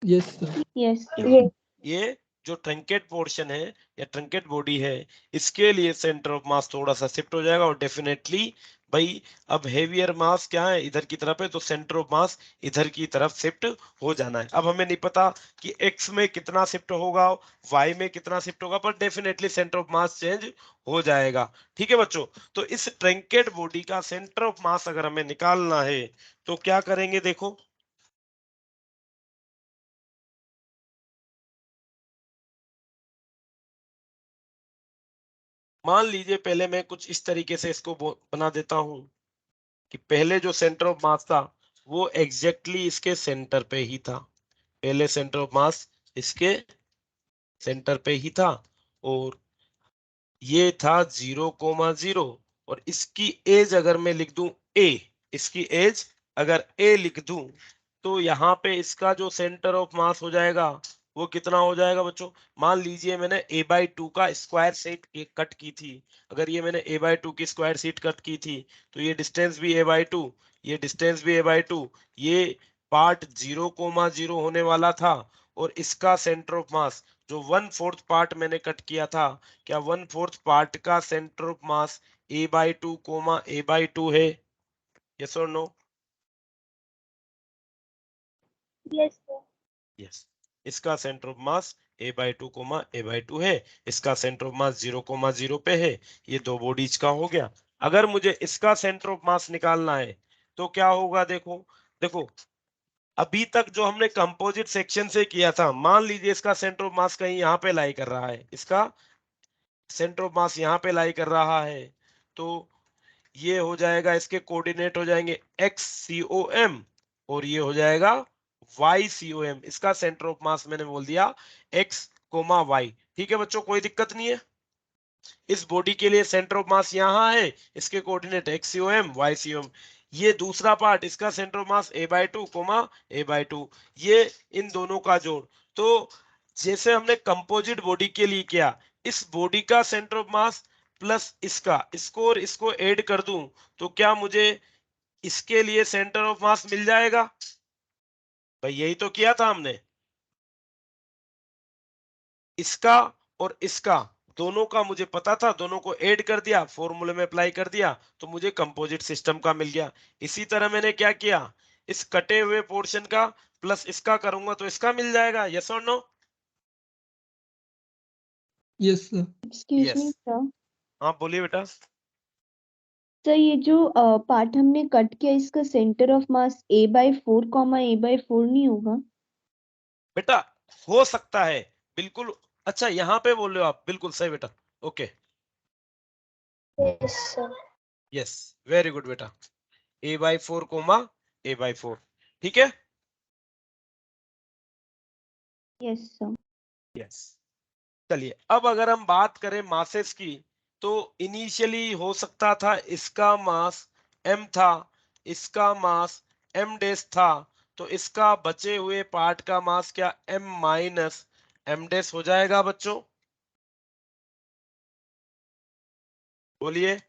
Yes sir.
Yes sir.
Yes.
ये जो ट्रंकेट पोर्शन है या ट्रंकेट बॉडी है, इसके लिए सेंटर ऑफ मास थोड़ा सा शिफ्ट हो जाएगा, और डेफिनेटली भाई अब हेवियर मास क्या है, इधर की तरफ है, तो सेंटर ऑफ मास इधर की तरफ शिफ्ट हो जाना है। अब हमें नहीं पता कि एक्स में कितना शिफ्ट होगा, वाई में कितना शिफ्ट होगा, पर definitely centre of mass change हो जाएगा। ठीक है बच्चों, तो इस ट्रंकेट बॉडी का सेंटर ऑफ मास अगर हमें निकालना है तो क्या करेंगे, देखो। मान लीजिए पहले मैं कुछ इस तरीके से इसको बना देता हूं कि पहले जो सेंटर ऑफ मास था वो एग्जैक्टली इसके सेंटर पे ही था। पहले सेंटर ऑफ मास इसके सेंटर पे ही था, और ये था 0,0, और इसकी एज अगर मैं लिख दूं ए, इसकी एज अगर ए लिख दूं, तो यहाँ पे इसका जो सेंटर ऑफ मास हो जाएगा वो कितना हो जाएगा बच्चों? मान लीजिए मैंने a/2 का स्क्वायर शीट कट की थी। अगर ये मैंने a/2 की स्क्वायर शीट कट की थी, तो ये डिस्टेंस भी a/2, ये डिस्टेंस भी a/2, ये पार्ट 0,0 होने वाला था, और इसका सेंटर ऑफ मास जो 1/4 पार्ट मैंने कट किया था, क्या 1/4 पार्ट का centre of mass a/2 a/2 है? यस और नो?
Yes, sir.
यस। इसका centre of mass a/2 a/2 है, इसका सेंटर ऑफ मास 0,0 पे है। ये दो बॉडीज का हो गया। अगर मुझे इसका सेंटर ऑफ मास निकालना है तो क्या होगा, देखो देखो, अभी तक जो हमने कंपोजिट सेक्शन से किया था, मान लीजिए इसका सेंटर ऑफ मास कहीं यहाँ पे लाई कर रहा है, इसका सेंटर ऑफ मास यहाँ पे लाई कर रहा है, तो ये हो जाएगा, इसके कोऑर्डिनेट हो जाएंगे XCOM और ये हो जाएगा YCOM। इसका सेंटर ऑफ मास मैंने बोल दिया X, Y। ठीक है बच्चों, कोई दिक्कत नहीं है। इस बॉडी के लिए सेंटर ऑफ मास यहाँ है, इसके कोऑर्डिनेट XCOM YCOM। ये दूसरा पार्ट, इसका centre of mass A/2, A/2। ये इन दोनों का जोड़। तो जैसे हमने कंपोजिट बॉडी के लिए किया, इस बॉडी का सेंटर ऑफ मास प्लस इसका, इसको और इसको ऐड कर दूं तो क्या मुझे इसके लिए सेंटर ऑफ मास मिल जाएगा? भाई यही तो किया था हमने। इसका और इसका दोनों का मुझे पता था, दोनों को ऐड कर दिया, फॉर्मूले में अप्लाई कर दिया, तो मुझे कंपोजिट सिस्टम का मिल गया। इसी तरह मैंने क्या किया, इस कटे हुए पोर्शन का प्लस इसका करूंगा तो इसका मिल जाएगा। यस और no?
Yes sir.
Excuse
yes.
Me sir.
हाँ बोलिए बेटा।
सर ये जो पार्ट हमने कट किया, इसका centre of mass A/4, A/4 नहीं होगा?
बेटा हो सकता है, बिल्कुल। अच्छा यहाँ पे बोल रहे हो आप, बिल्कुल सही बेटा। Okay,
Yes, sir.
Yes, very good बेटा। A/4, A/4। ठीक है।
Yes sir.
यस। चलिए, अब अगर हम बात करें मासेस की, तो इनिशियली हो सकता था इसका मास m था, इसका मास m डैश था, तो इसका बचे हुए पार्ट का मास क्या m माइनस m डैश हो जाएगा बच्चों? बोलिए।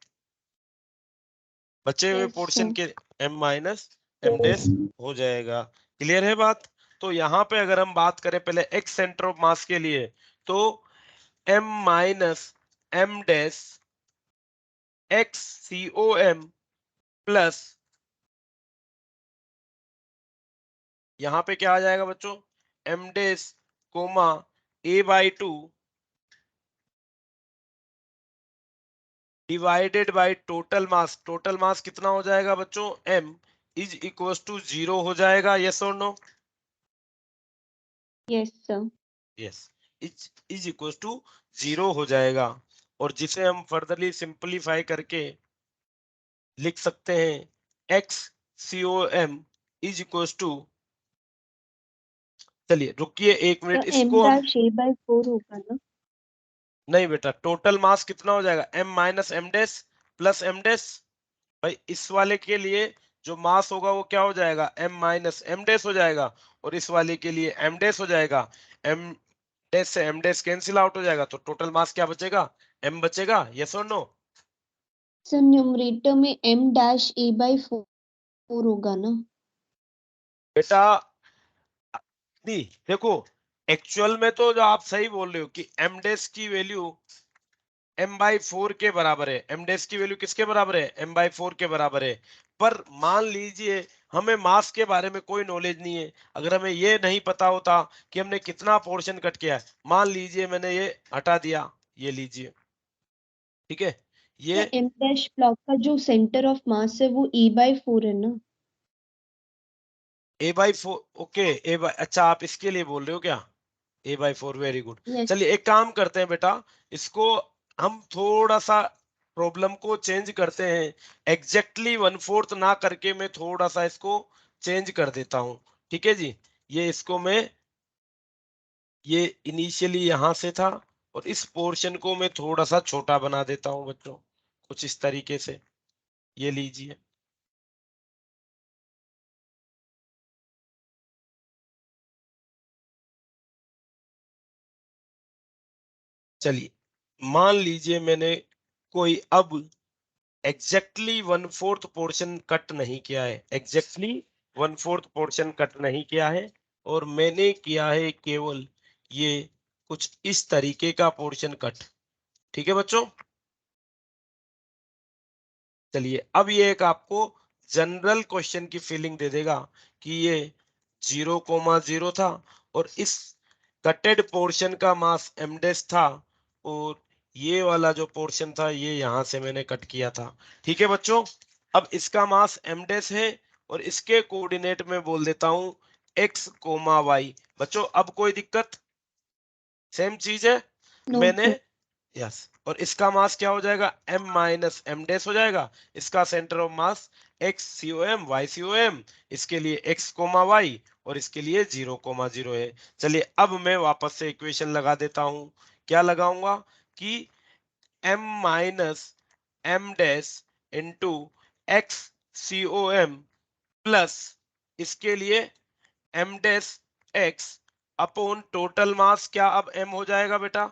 बचे हुए
यस
पोर्शन
सर।
के m माइनस m डैश हो जाएगा। क्लियर है बात? तो यहाँ पे अगर हम बात करें पहले x सेंटर ऑफ मास के लिए, तो m minus m dash XCOM plus यहाँ पे क्या आ जाएगा बच्चों, m dash comma A/2 divided by total mass. Total mass कितना हो जाएगा बच्चों, m इज इक्वल टू 0 हो जाएगा। यस और no?
Yes sir.
Yes, is equal to 0 हो जाएगा। और जिसे हम फर्दरली सिंपलीफाई करके लिख सकते हैं XCOM इज इक्वल टू, चलिए रुकिए एक मिनट,
सर
इसको हम,
M-A/4 होगा ना?
नहीं बेटा, टोटल मास कितना हो जाएगा, m minus m dash plus m dash. भाई इस वाले के लिए जो मास होगा वो क्या हो जाएगा, m माइनस m डैश हो जाएगा, और इस वाले के लिए m डैश हो जाएगा। m डैश से m डैश कैंसिल आउट हो जाएगा, तो टोटल मास क्या बचेगा, m बचेगा। यस और नो?
सर न्यूमरेटर में M-A/4 होगा ना?
बेटा नहीं, देखो, एक्चुअल में तो जो आप सही बोल रहे हो कि m डैश की वैल्यू m/4 के बराबर है, m डैश की वैल्यू किसके बराबर है, m/4 के बराबर है। पर मान लीजिए हमें मास के बारे में कोई नॉलेज नहीं है, अगर हमें ये नहीं पता होता कि हमने कितना पोर्शन कट किया है, मान लीजिए मैंने ये हटा दिया, ये लीजिए, ठीक है, ये
सर M- ब्लॉक का जो सेंटर ऑफ मास है वो A/4 है ना?
A/4, ओके, अच्छा आप इसके लिए बोल रहे हो क्या, A/4, वेरी गुड।
यस।
चलिए एक काम करते हैं बेटा, इसको हम थोड़ा सा प्रॉब्लम को चेंज करते हैं, एग्जैक्टली 1/4 ना करके मैं थोड़ा सा इसको चेंज कर देता हूँ। ठीक है जी, ये इसको मैं, ये इनिशियली यहां से था, और इस पोर्शन को मैं थोड़ा सा छोटा बना देता हूँ बच्चों, कुछ इस तरीके से, ये लीजिए। चलिए मान लीजिए मैंने कोई अब एग्जैक्टली 1/4 पोर्शन कट नहीं किया है, एग्जैक्टली 1/4 पोर्शन कट नहीं किया है, और मैंने किया है केवल ये कुछ इस तरीके का पोर्शन कट। ठीक है बच्चों? चलिए अब ये एक आपको जनरल क्वेश्चन की फीलिंग दे देगा कि ये 0,0 था, और इस कटेड पोर्शन का मास m डैश था, और ये वाला जो पोर्शन था ये यहां से मैंने कट किया था। ठीक है बच्चों? अब इसका मास m डैश है, और इसके कोऑर्डिनेट में बोल देता हूं x कोमा वाई। बच्चों अब कोई दिक्कत? सेम चीज है।
नो
मैंने
सर।
यस, और इसका मास क्या हो जाएगा? m माइनस एम डैश हो जाएगा। इसका centre of mass x COM y COM, इसके लिए x कोमा y और इसके लिए 0,0 है। चलिए अब मैं वापस से इक्वेशन लगा देता हूं। क्या लगाऊंगा कि m minus m dash into x COM plus इसके लिए m dash x upon total mass, क्या अब m हो जाएगा बेटा,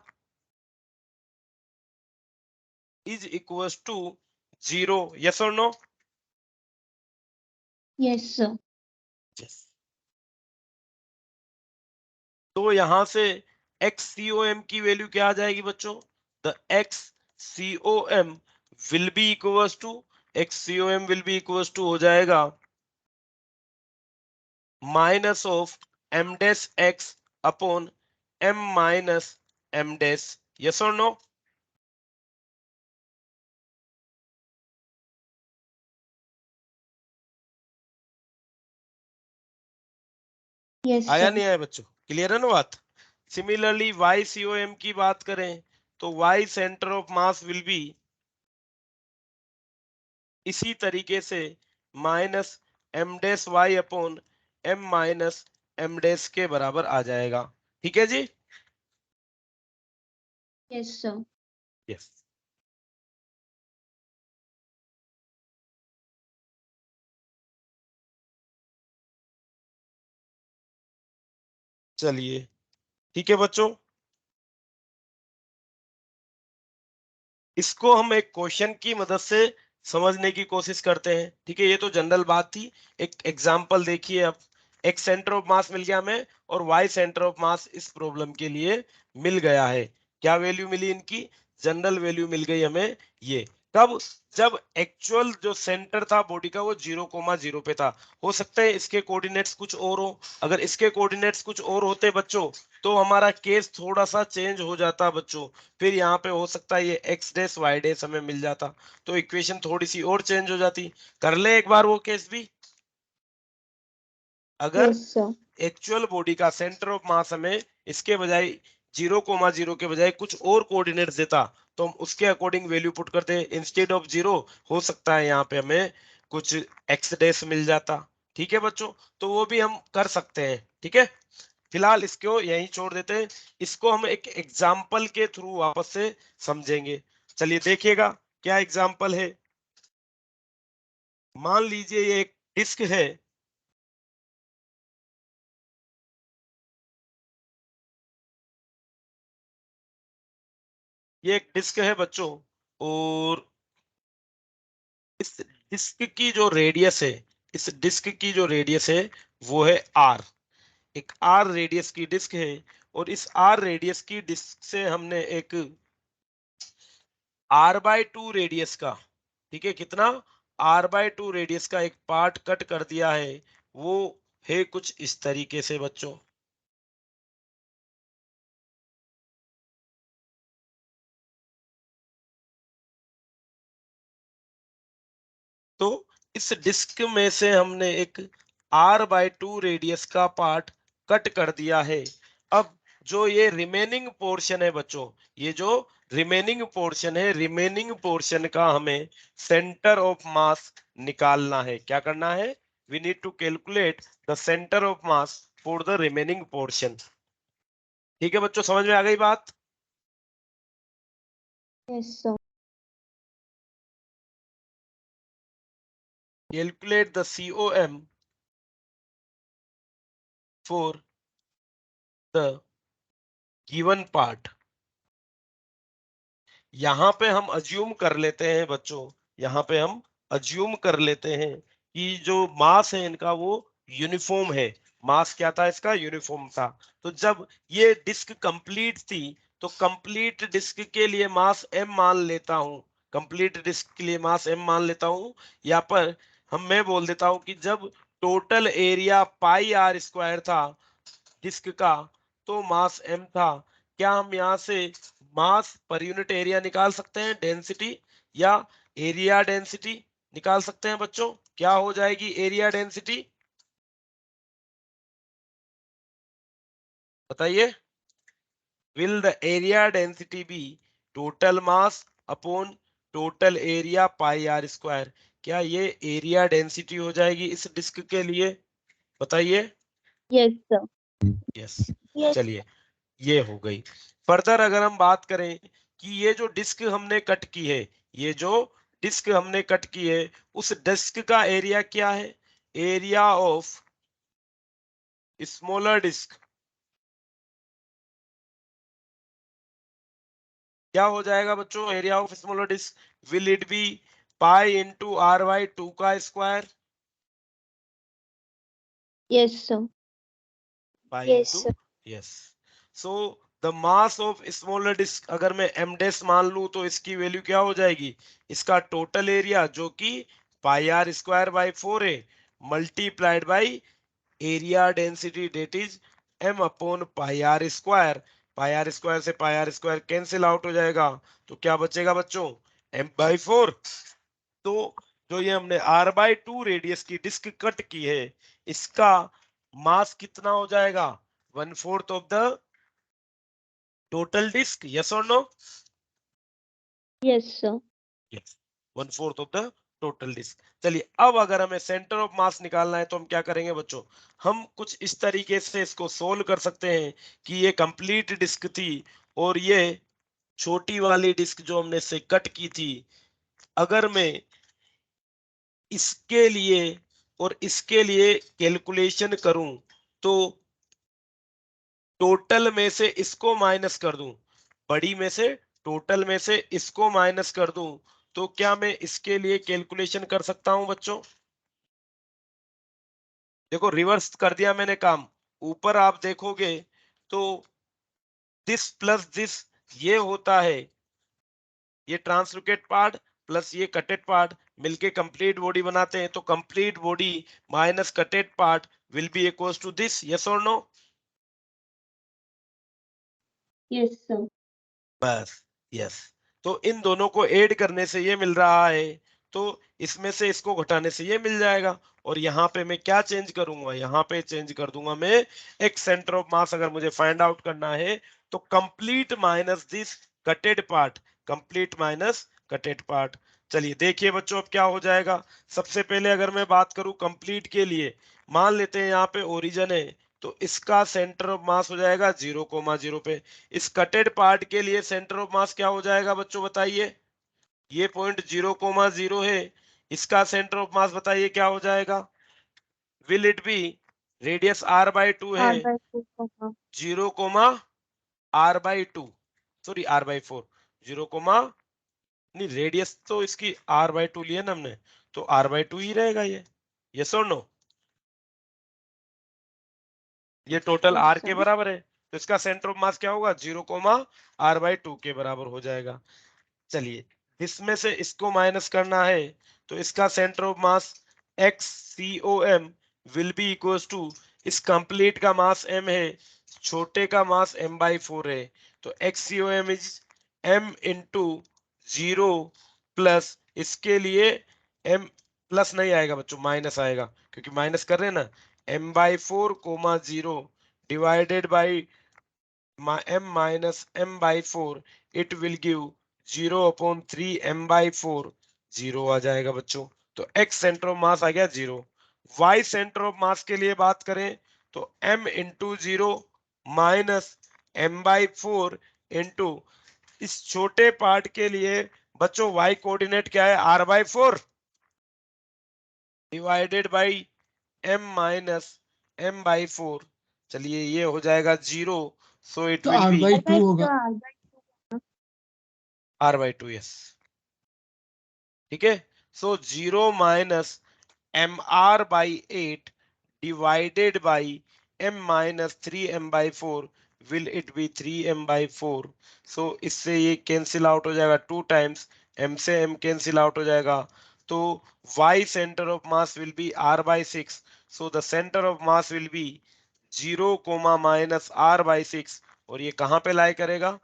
is equals to 0। yes or no?
Yes sir.
yes। तो यहां से XCOM की वैल्यू क्या आ जाएगी बच्चों? The XCOM will be equals to, XCOM will be equals to हो जाएगा minus of m dash x upon m minus m dash. yes or no?
Yes
आया
सर।
नहीं आया बच्चों? क्लियर है ना बात? सिमिलरली YCOM की बात करें तो Y centre of mass will be इसी तरीके से minus m dash y upon m minus m dash के बराबर आ जाएगा। ठीक है जी?
Yes sir.
यस। चलिए ठीक है बच्चों, इसको हम एक क्वेश्चन की मदद से समझने की कोशिश करते हैं। ठीक है, ये तो जनरल बात थी। एक एग्जांपल देखिए। अब एक सेंटर ऑफ मास मिल गया हमें और वाई सेंटर ऑफ मास इस प्रॉब्लम के लिए मिल गया है। क्या वैल्यू मिली इनकी? जनरल वैल्यू मिल गई हमें ये। कब? जब एक्चुअल जो सेंटर था बॉडी का वो 0,0 पे था। हो सकता है इसके कोऑर्डिनेट्स कुछ और हो। अगर इसके कोऑर्डिनेट्स कुछ और होते बच्चों तो हमारा केस थोड़ा सा चेंज हो जाता बच्चों। फिर यहाँ पे हो सकता है ये x डैश y डैश हमें मिल जाता, तो इक्वेशन थोड़ी सी और चेंज हो जाती। कर ले एक बार वो केस भी। अगर
यस सर।
एक्चुअल बॉडी का सेंटर ऑफ मास हमें इसके बजाय 0,0 के बजाय कुछ और कोऑर्डिनेट्स देता तो हम उसके अकॉर्डिंग वैल्यू पुट करते। इंस्टेड ऑफ 0 हो सकता है यहाँ पे हमें कुछ x डैश मिल जाता। ठीक है बच्चों, तो वो भी हम कर सकते हैं। ठीक है, फिलहाल इसको यहीं छोड़ देते हैं। इसको हम एक एग्जाम्पल के थ्रू वापस से समझेंगे। चलिए देखिएगा क्या एग्जाम्पल है। मान लीजिए ये एक डिस्क है। ये एक डिस्क है बच्चों, और इस डिस्क की जो रेडियस है, इस डिस्क की जो रेडियस है वो है r। एक r रेडियस की डिस्क है, और इस r रेडियस की डिस्क से हमने एक r/2 रेडियस का, ठीक है, कितना, r/2 रेडियस का एक पार्ट कट कर दिया है। वो है कुछ इस तरीके से बच्चों। तो इस डिस्क में से हमने एक r/2 रेडियस का पार्ट कट कर दिया है। अब जो ये रिमेनिंग पोर्शन है बच्चों, ये जो रिमेनिंग पोर्शन है, रिमेनिंग पोर्शन का हमें सेंटर ऑफ मास निकालना है। क्या करना है? We need to calculate the centre of mass for the remaining portion. ठीक है बच्चों, समझ में आ गई बात?
Yes sir.
Calculate the COM for the given part. यहाँ पे हम अज्यूम कर लेते हैं बच्चों, यहाँ पे हम अज्यूम कर लेते हैं कि जो मास है इनका वो यूनिफॉर्म है। मास क्या था इसका? यूनिफॉर्म था। तो जब ये डिस्क कंप्लीट थी तो कंप्लीट डिस्क के लिए मास m मान लेता हूँ। कंप्लीट डिस्क के लिए मास m मान लेता हूँ। यहाँ पर मैं बोल देता हूँ कि जब टोटल एरिया πr² था डिस्क का तो मास m था। क्या हम यहाँ से मास पर यूनिट एरिया निकाल सकते हैं, डेंसिटी या एरिया डेंसिटी निकाल सकते हैं बच्चों? क्या हो जाएगी एरिया डेंसिटी? बताइए, will the area density be total mass upon total area pi r square? क्या ये एरिया डेंसिटी हो जाएगी इस डिस्क के लिए? बताइए।
Yes sir.
यस।
Yes.
चलिए, ये हो गई। फर्दर अगर हम बात करें कि ये जो डिस्क हमने कट की है, ये जो डिस्क हमने कट की है, उस डिस्क का एरिया क्या है? एरिया ऑफ स्मॉलर डिस्क क्या हो जाएगा बच्चों? Area of smaller disc will it be pi into r by 2 का square?
Yes sir.
Pi
Yes,
into,
sir.
Yes. So the mass of smaller disc अगर मैं एम डेस मान लूं तो इसकी वैल्यू क्या हो जाएगी? इसका टोटल एरिया जो कि पाई आर स्क्वायर बाई 4 है, multiplied by area density that is m upon pi r square. Pi r square से pi r square cancel out हो जाएगा, तो क्या बचेगा बच्चों? M by 4। तो जो ये हमने आर बाई 2 रेडियस की डिस्क कट की है, इसका मास कितना हो जाएगा? 1/4 of the total disc. Yes और no?
Yes sir.
Yes, 1/4 of the total disc. चलिए, अब अगर हमें सेंटर ऑफ मास निकालना है तो हम क्या करेंगे बच्चों? हम कुछ इस तरीके से इसको सोल्व कर सकते हैं कि ये कंप्लीट डिस्क थी और ये छोटी वाली डिस्क जो हमने इससे कट की थी, अगर मैं इसके लिए और इसके लिए कैलकुलेशन करूं तो टोटल में से इसको माइनस कर दूं, बड़ी में से टोटल में से इसको माइनस कर दूं, तो क्या मैं इसके लिए कैलकुलेशन कर सकता हूं बच्चों? देखो, रिवर्स कर दिया मैंने काम। ऊपर आप देखोगे तो दिस प्लस दिस ये होता है, ये ट्रांसलुकेट पार्ट प्लस ये कटेड पार्ट मिलके कंप्लीट बॉडी बनाते हैं, तो complete body minus cutted part will be equals to this. Yes और नो?
Yes sir.
बस, यस। तो इन दोनों को ऐड करने से ये मिल रहा है, तो इसमें से इसको घटाने से ये मिल जाएगा। और यहाँ पे मैं क्या चेंज करूंगा? यहाँ पे चेंज कर दूंगा मैं एक सेंटर ऑफ मास। अगर मुझे फाइंड आउट करना है तो complete minus this कटेड part, complete minus cutted part. चलिए देखिए बच्चों, अब क्या हो जाएगा। सबसे पहले अगर मैं बात करूं कंप्लीट के लिए, मान लेते हैं यहाँ पे ओरिजिन है, तो इसका सेंटर ऑफ मास हो जाएगा 0,0 पे। इस कटेड पार्ट के लिए सेंटर ऑफ मास क्या हो जाएगा बच्चों? बताइए। ये पॉइंट 0,0 है, इसका सेंटर ऑफ मास बताइए क्या हो जाएगा? Will it B, radius r by 2 है,
are bye 4
0,r/2, sorry r/4, 0, नहीं रेडियस तो इसकी r/2 लिया ना हमने, तो r/2 ही रहेगा ये। यस और नो? ये टोटल
यस
r के
सर।
बराबर है, तो इसका सेंटर ऑफ मास क्या होगा? 0,r/2 के बराबर हो जाएगा। चलिए, इसमें से इसको माइनस करना है, तो इसका centre of mass XCOM will be equals to, इस कंप्लीट का मास m है, छोटे का मास m/4 है, तो XCOM is m into 0 plus, इसके लिए m प्लस नहीं आएगा बच्चों, माइनस आएगा, क्योंकि माइनस कर रहे हैं ना। m/4 comma 0 divided by m minus m/4, it will give 0/3 m/4, 0 आ जाएगा बच्चों। तो x सेंटर ऑफ मास आ गया 0। y सेंटर ऑफ मास के लिए बात करें तो m into 0 minus m/4 into, इस छोटे पार्ट के लिए बच्चों y कोऑर्डिनेट क्या है? r/4 divided by m minus m/4। चलिए, ये हो जाएगा 0, सो इट
तो
विल
आर
बी
बाई 2 होगा।
r/2। यस, ठीक है। सो 0 minus mr/8 divided by m minus 3m/4 will it B 3m/4। सो इससे ये कैंसिल आउट हो जाएगा 2 टाइम्स, m से m कैंसिल आउट हो जाएगा, तो y centre of mass will B r/6। So the centre of mass will B 0 comma minus r/6। और ये कहाँ पे लाई करेगा?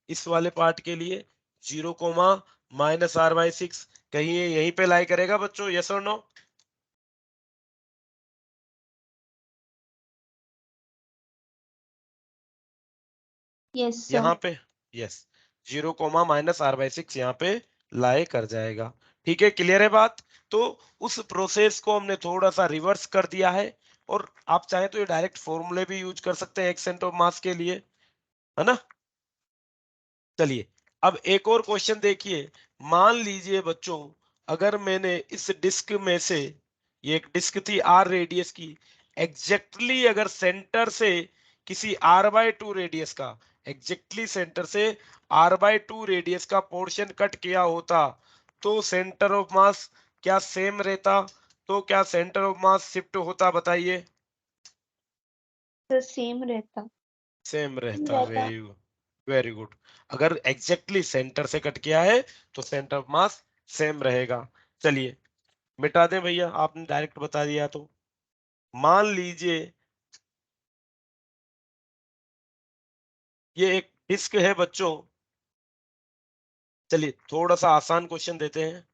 इस वाले पार्ट के लिए 0 कोमा माइनस r/6 कहीं ये यहीं पे लाई करेगा बच्चों। यस और नो?
Yes sir.
यहाँ पे यस 0 कोमा माइनस r/6 यहाँ पे लाए कर जाएगा। ठीक है, क्लियर है बात। तो उस प्रोसेस को हमने थोड़ा सा रिवर्स कर दिया है, और आप चाहे तो ये डायरेक्ट फॉर्मूले भी यूज कर सकते हैं एक्सटेंट ऑफ मास के लिए, है ना। चलिए अब एक और क्वेश्चन देखिए। मान लीजिए बच्चों, अगर मैंने इस डिस्क में से, ये एक डिस्क थी r रेडियस की, एग्जैक्टली अगर सेंटर से किसी r/2 रेडियस का, एग्जैक्टली सेंटर से r/2 रेडियस का पोर्शन कट किया होता, तो सेंटर ऑफ मास क्या सेम रहता, तो क्या सेंटर ऑफ मास शिफ्ट होता, बताइए।
सर सेम रहता।
सेम रहता,
रहता।
Very good. अगर एग्जैक्टली सेंटर से कट किया है तो सेंटर ऑफ मास सेम रहेगा। चलिए मिटा दें भैया, आपने डायरेक्ट बता दिया तो। मान लीजिए ये एक डिस्क है बच्चों। चलिए थोड़ा सा आसान क्वेश्चन देते हैं।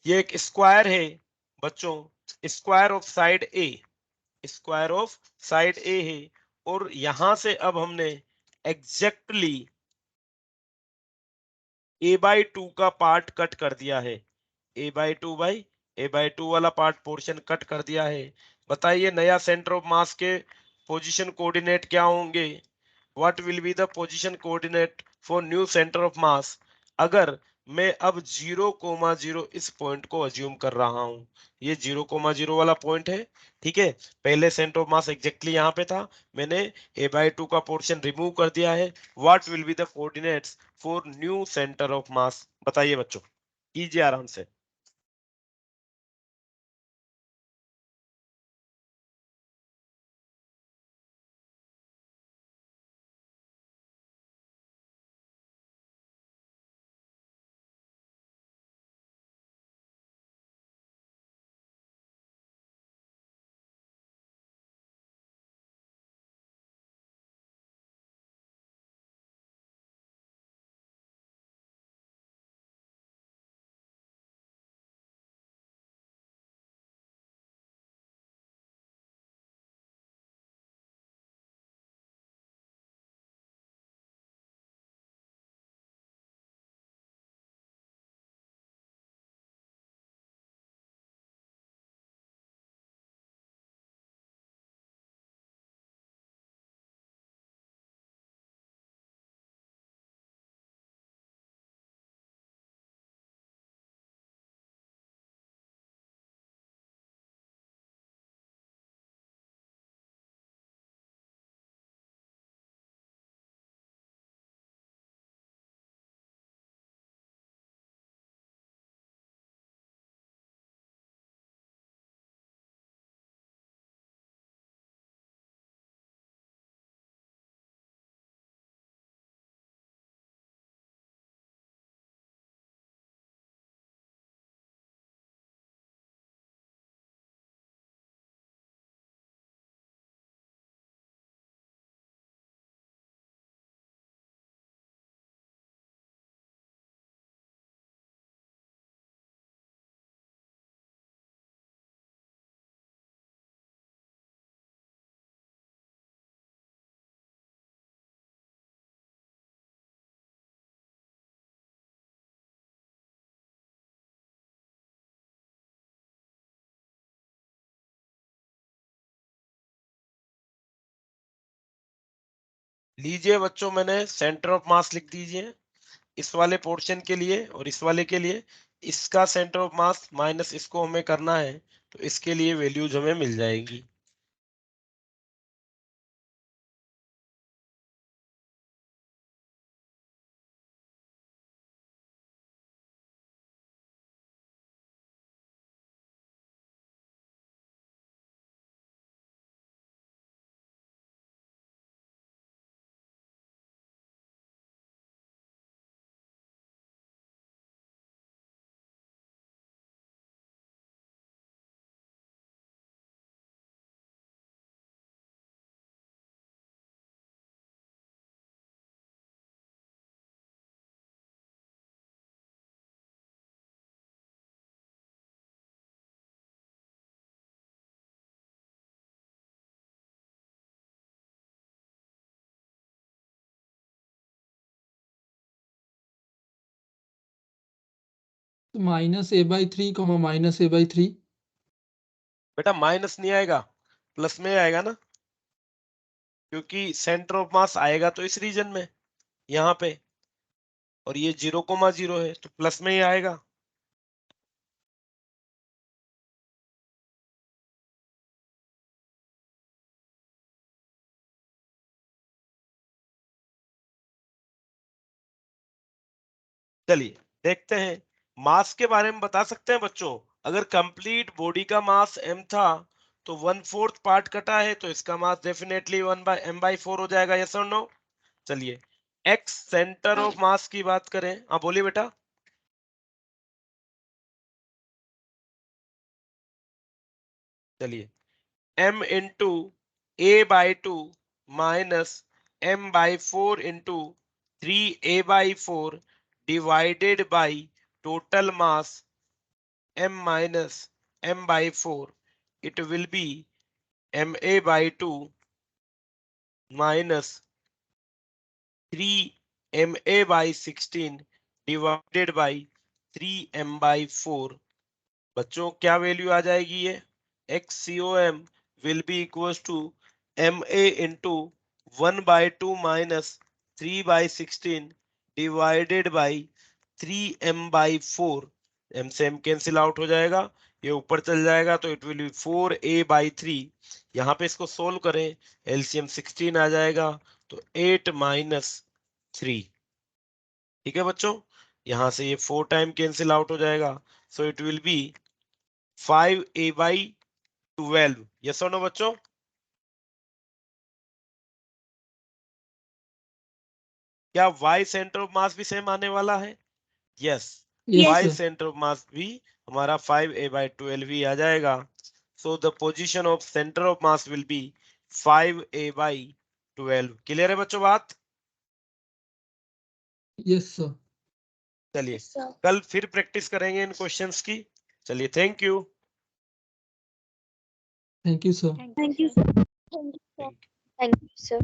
ये एक स्क्वायर है बच्चों, square of side a, square of side a है, और यहां से अब हमने एग्जैक्टली a/2 का पार्ट कट कर दिया है। a/2 वाला पार्ट पोर्शन कट कर दिया है। बताइए नया सेंटर ऑफ मास के पोजीशन कोऑर्डिनेट क्या होंगे। What will be the position coordinate for new centre of मास, अगर मैं अब 0,0 इस पॉइंट को अज्यूम कर रहा हूं। ये 0,0 वाला पॉइंट है। ठीक है, पहले सेंटर ऑफ मास एग्जैक्टली यहाँ पे था, मैंने a/2 का पोर्शन रिमूव कर दिया है। What will be the coordinates for new centre of mass, बताइए बच्चों, कीजिए आराम से। लीजिए बच्चों, मैंने सेंटर ऑफ मास लिख दीजिए इस वाले पोर्शन के लिए और इस वाले के लिए। इसका सेंटर ऑफ मास माइनस इसको हमें करना है, तो इसके लिए वैल्यूज हमें मिल जाएंगी।
तो -a/3 -a/3
बेटा माइनस नहीं आएगा, प्लस में आएगा ना, क्योंकि सेंटर ऑफ मास आएगा तो इस रीजन में यहाँ पे, और ये 0,0 है तो प्लस में ही आएगा। चलिए देखते हैं, मास के बारे में बता सकते हैं बच्चों। अगर कंप्लीट बॉडी का मास m था तो 1/4 पार्ट कटा है तो इसका मास डेफिनेटली 1/m/4 हो जाएगा, यस और नो। चलिए x सेंटर ऑफ मास की बात करें, हाँ बोलिए बेटा। चलिए m into a/2 minus m/4 into 3a/4 divided by total mass m minus m/4, it will be ma/2 minus 3ma/16 divided by 3m/4। बच्चों क्या वैल्यू आ जाएगी ये, XCOM will be equals to ma into 1/2 minus 3/16 divided by 3m/4। m से m cancel out हो जाएगा, ये ऊपर चल जाएगा तो इट विल बी 4a/3। यहाँ पे इसको सोल्व करें, एलसीएम 16 आ जाएगा तो 8 माइनस 3। ठीक है बच्चों, यहाँ से ये 4 टाइम कैंसिल आउट हो जाएगा, सो it will B 5a/12। Yes और नो बच्चों। क्या y सेंटर ऑफ मास भी सेम आने वाला है? Yes,
yes
y
sir.
Centre of मास भी हमारा 5a/12 ही आ जाएगा। So the position of centre of mass will B 5a/12। Clear है बच्चों बात?
Yes sir.
चलिए
Yes, sir.
कल फिर प्रैक्टिस करेंगे इन क्वेश्चंस की। चलिए thank you.
Thank you sir.
Thank you, sir. Thank you, sir.
Thank you, sir.